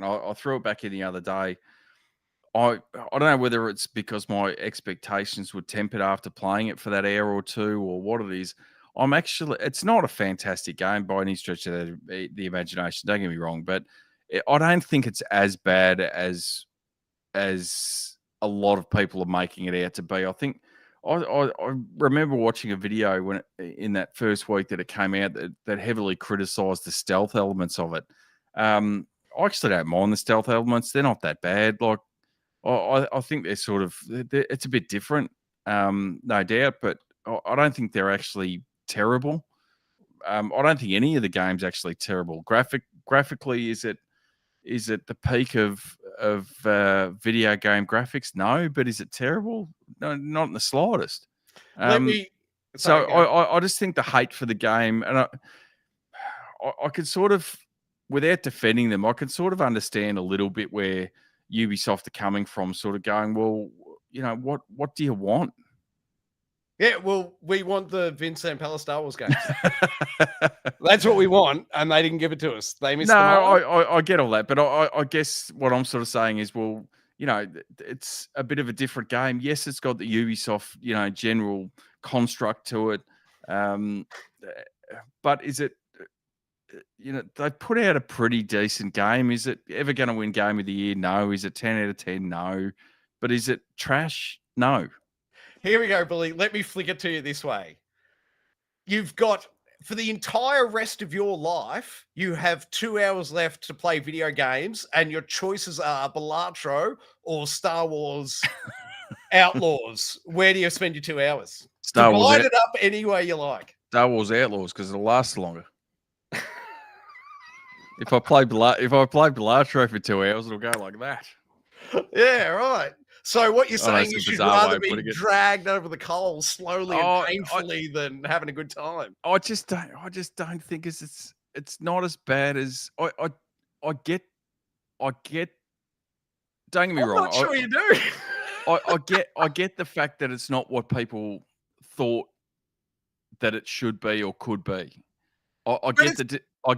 I threw it back in the other day. I don't know whether it's because my expectations were tempered after playing it for that hour or two, or what it is. It's not a fantastic game by any stretch of the imagination. Don't get me wrong, but I don't think it's as bad as a lot of people are making it out to be. I think I remember watching a video in that first week that it came out that heavily criticised the stealth elements of it. I actually don't mind the stealth elements; they're not that bad. Like, I think they're sort of, it's a bit different, no doubt, but I don't think they're actually terrible. I don't think any of the game's actually terrible. Graphically, is it the peak of video game graphics? No, but is it terrible? No, not in the slightest. I just think the hate for the game, and I could sort of, without defending them, I can sort of understand a little bit where Ubisoft are coming from, sort of going, well, you know, what do you want? Yeah, well, we want the Vince Zampella Star Wars games. That's what we want, and they didn't give it to us. They missed the mark. I get all that, but I guess what I'm sort of saying is, well, you know, it's a bit of a different game. Yes, it's got the Ubisoft, you know, general construct to it, but is it they put out a pretty decent game. Is it ever going to win Game of the Year? No. Is it 10 out of 10? No. But is it trash? No. Here we go, Billy. Let me flick it to you this way. You've got, for the entire rest of your life, you have 2 hours left to play video games, and your choices are Balatro or Star Wars Outlaws. Where do you spend your 2 hours? Divide it up any way you like. Star Wars Outlaws, because it'll last longer. If I play Balatro for 2 hours, it'll go like that. Yeah, right. So what you're saying is you'd rather be dragged over the coals slowly and painfully than having a good time. I just don't think it's not as bad as I get. Don't get me wrong. I'm not sure you do. I get the fact that it's not what people thought that it should be or could be. I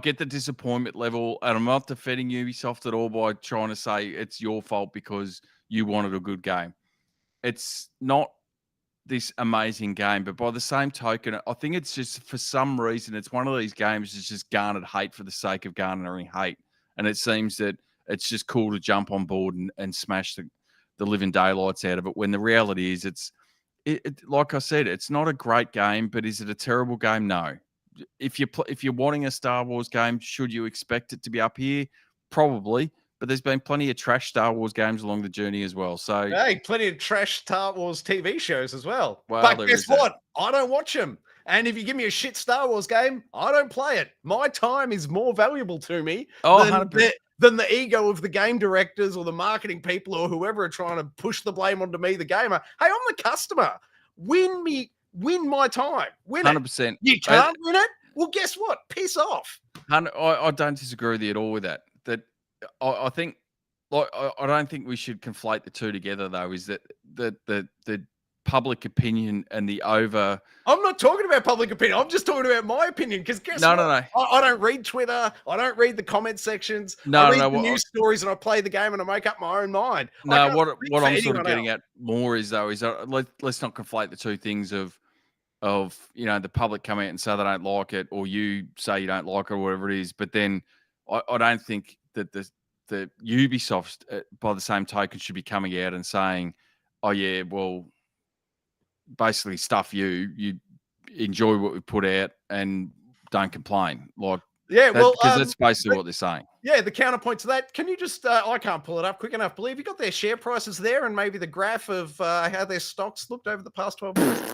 get the disappointment level, and I'm not defending Ubisoft at all by trying to say it's your fault because you wanted a good game. It's not this amazing game, but by the same token, I think it's just, for some reason, it's one of these games that's just garnered hate for the sake of garnering hate. And it seems that it's just cool to jump on board and smash the living daylights out of it, when the reality is like I said, it's not a great game, but is it a terrible game? No. If you're wanting a Star Wars game, should you expect it to be up here? Probably. But there's been plenty of trash Star Wars games along the journey as well. So hey, plenty of trash Star Wars TV shows as well. But guess what? I don't watch them. And if you give me a shit Star Wars game, I don't play it. My time is more valuable to me than the ego of the game directors or the marketing people or whoever are trying to push the blame onto me, the gamer. Hey, I'm the customer. Win my time. Win 100%. It. You can't win it? Well, guess what? Piss off. I don't disagree with you at all with that. I think, like, I don't think we should conflate the two together, though. Is that the public opinion and the over? I'm not talking about public opinion. I'm just talking about my opinion. Because guess what? No. I don't read Twitter. I don't read the comment sections. I read the news stories, and I play the game, and I make up my own mind. No, what I'm sort of getting at more is let's not conflate the two things of the public come out and say they don't like it, or you say you don't like it, or whatever it is. But then I don't think that the Ubisoft, by the same token, should be coming out and saying, oh yeah, well, basically stuff you enjoy what we put out and don't complain. Like, yeah, because that's basically what they're saying. Yeah, the counterpoint to that, can you just, I can't pull it up quick enough, believe you got their share prices there and maybe the graph of how their stocks looked over the past 12 months?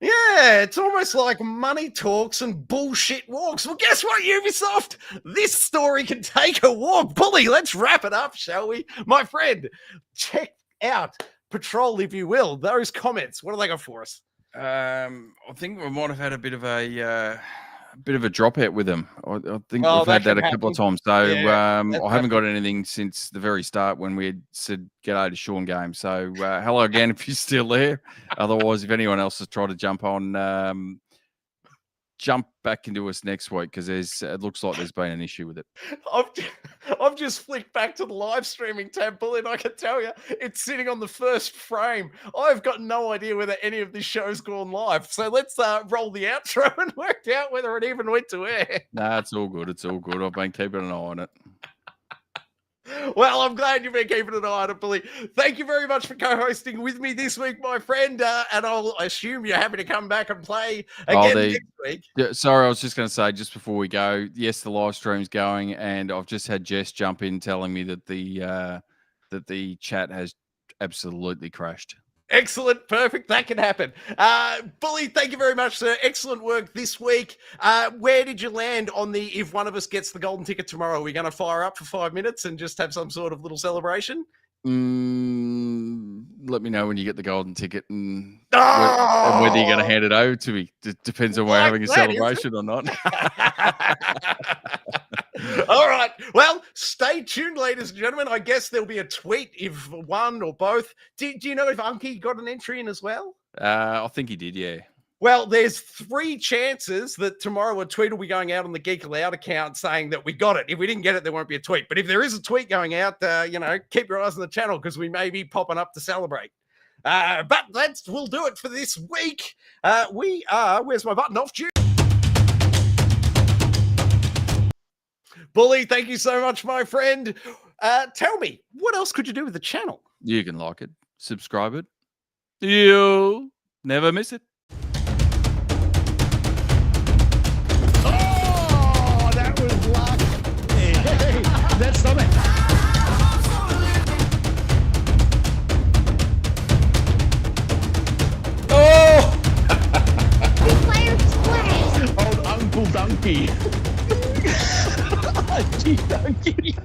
Yeah, it's almost like money talks and bullshit walks. Well, guess what, Ubisoft? This story can take a walk. Bully, let's wrap it up, shall we? My friend, check out Patrol, if you will. Those comments, what do they got for us? I think we might have had a bit of a dropout with them. I think we've had that a couple of times. So I haven't got anything since the very start when we had said G.E.A. to Sean Game. So hello again if you're still there. Otherwise, if anyone else has tried to jump on, jump back into us next week, because it looks like there's been an issue with it. I've just flicked back to the live streaming tab, Bully, and I can tell you it's sitting on the first frame. I've got no idea whether any of this show's gone live. So let's roll the outro and work out whether it even went to air. Nah, it's all good. It's all good. I've been keeping an eye on it. Well, I'm glad you've been keeping an eye on it, Billy. Thank you very much for co-hosting with me this week, my friend. And I'll assume you're happy to come back and play again next week. Yeah, sorry, I was just going to say, just before we go, yes, the live stream's going, and I've just had Jess jump in telling me that the chat has absolutely crashed. Excellent. Perfect. That can happen. Bully, thank you very much, sir. Excellent work this week. Where did you land on the, if one of us gets the golden ticket tomorrow, are we going to fire up for 5 minutes and just have some sort of little celebration? Let me know when you get the golden ticket and whether you're going to hand it over to me. It depends on we're having a celebration or not. All right. Well, stay tuned, ladies and gentlemen. I guess there'll be a tweet if one or both. Do you know if Unky got an entry in as well? I think he did, yeah. Well, there's 3 chances that tomorrow a tweet will be going out on the Geek Aloud account saying that we got it. If we didn't get it, there won't be a tweet. But if there is a tweet going out, keep your eyes on the channel because we may be popping up to celebrate. But we'll do it for this week. We are, where's my button? Off due. Bully, thank you so much, my friend. Tell me, what else could you do with the channel? You can like it, subscribe it. You'll never miss it. Oh, that was luck. Hey, that's something. Oh, Old Uncle Donkey. Gee, Donkey.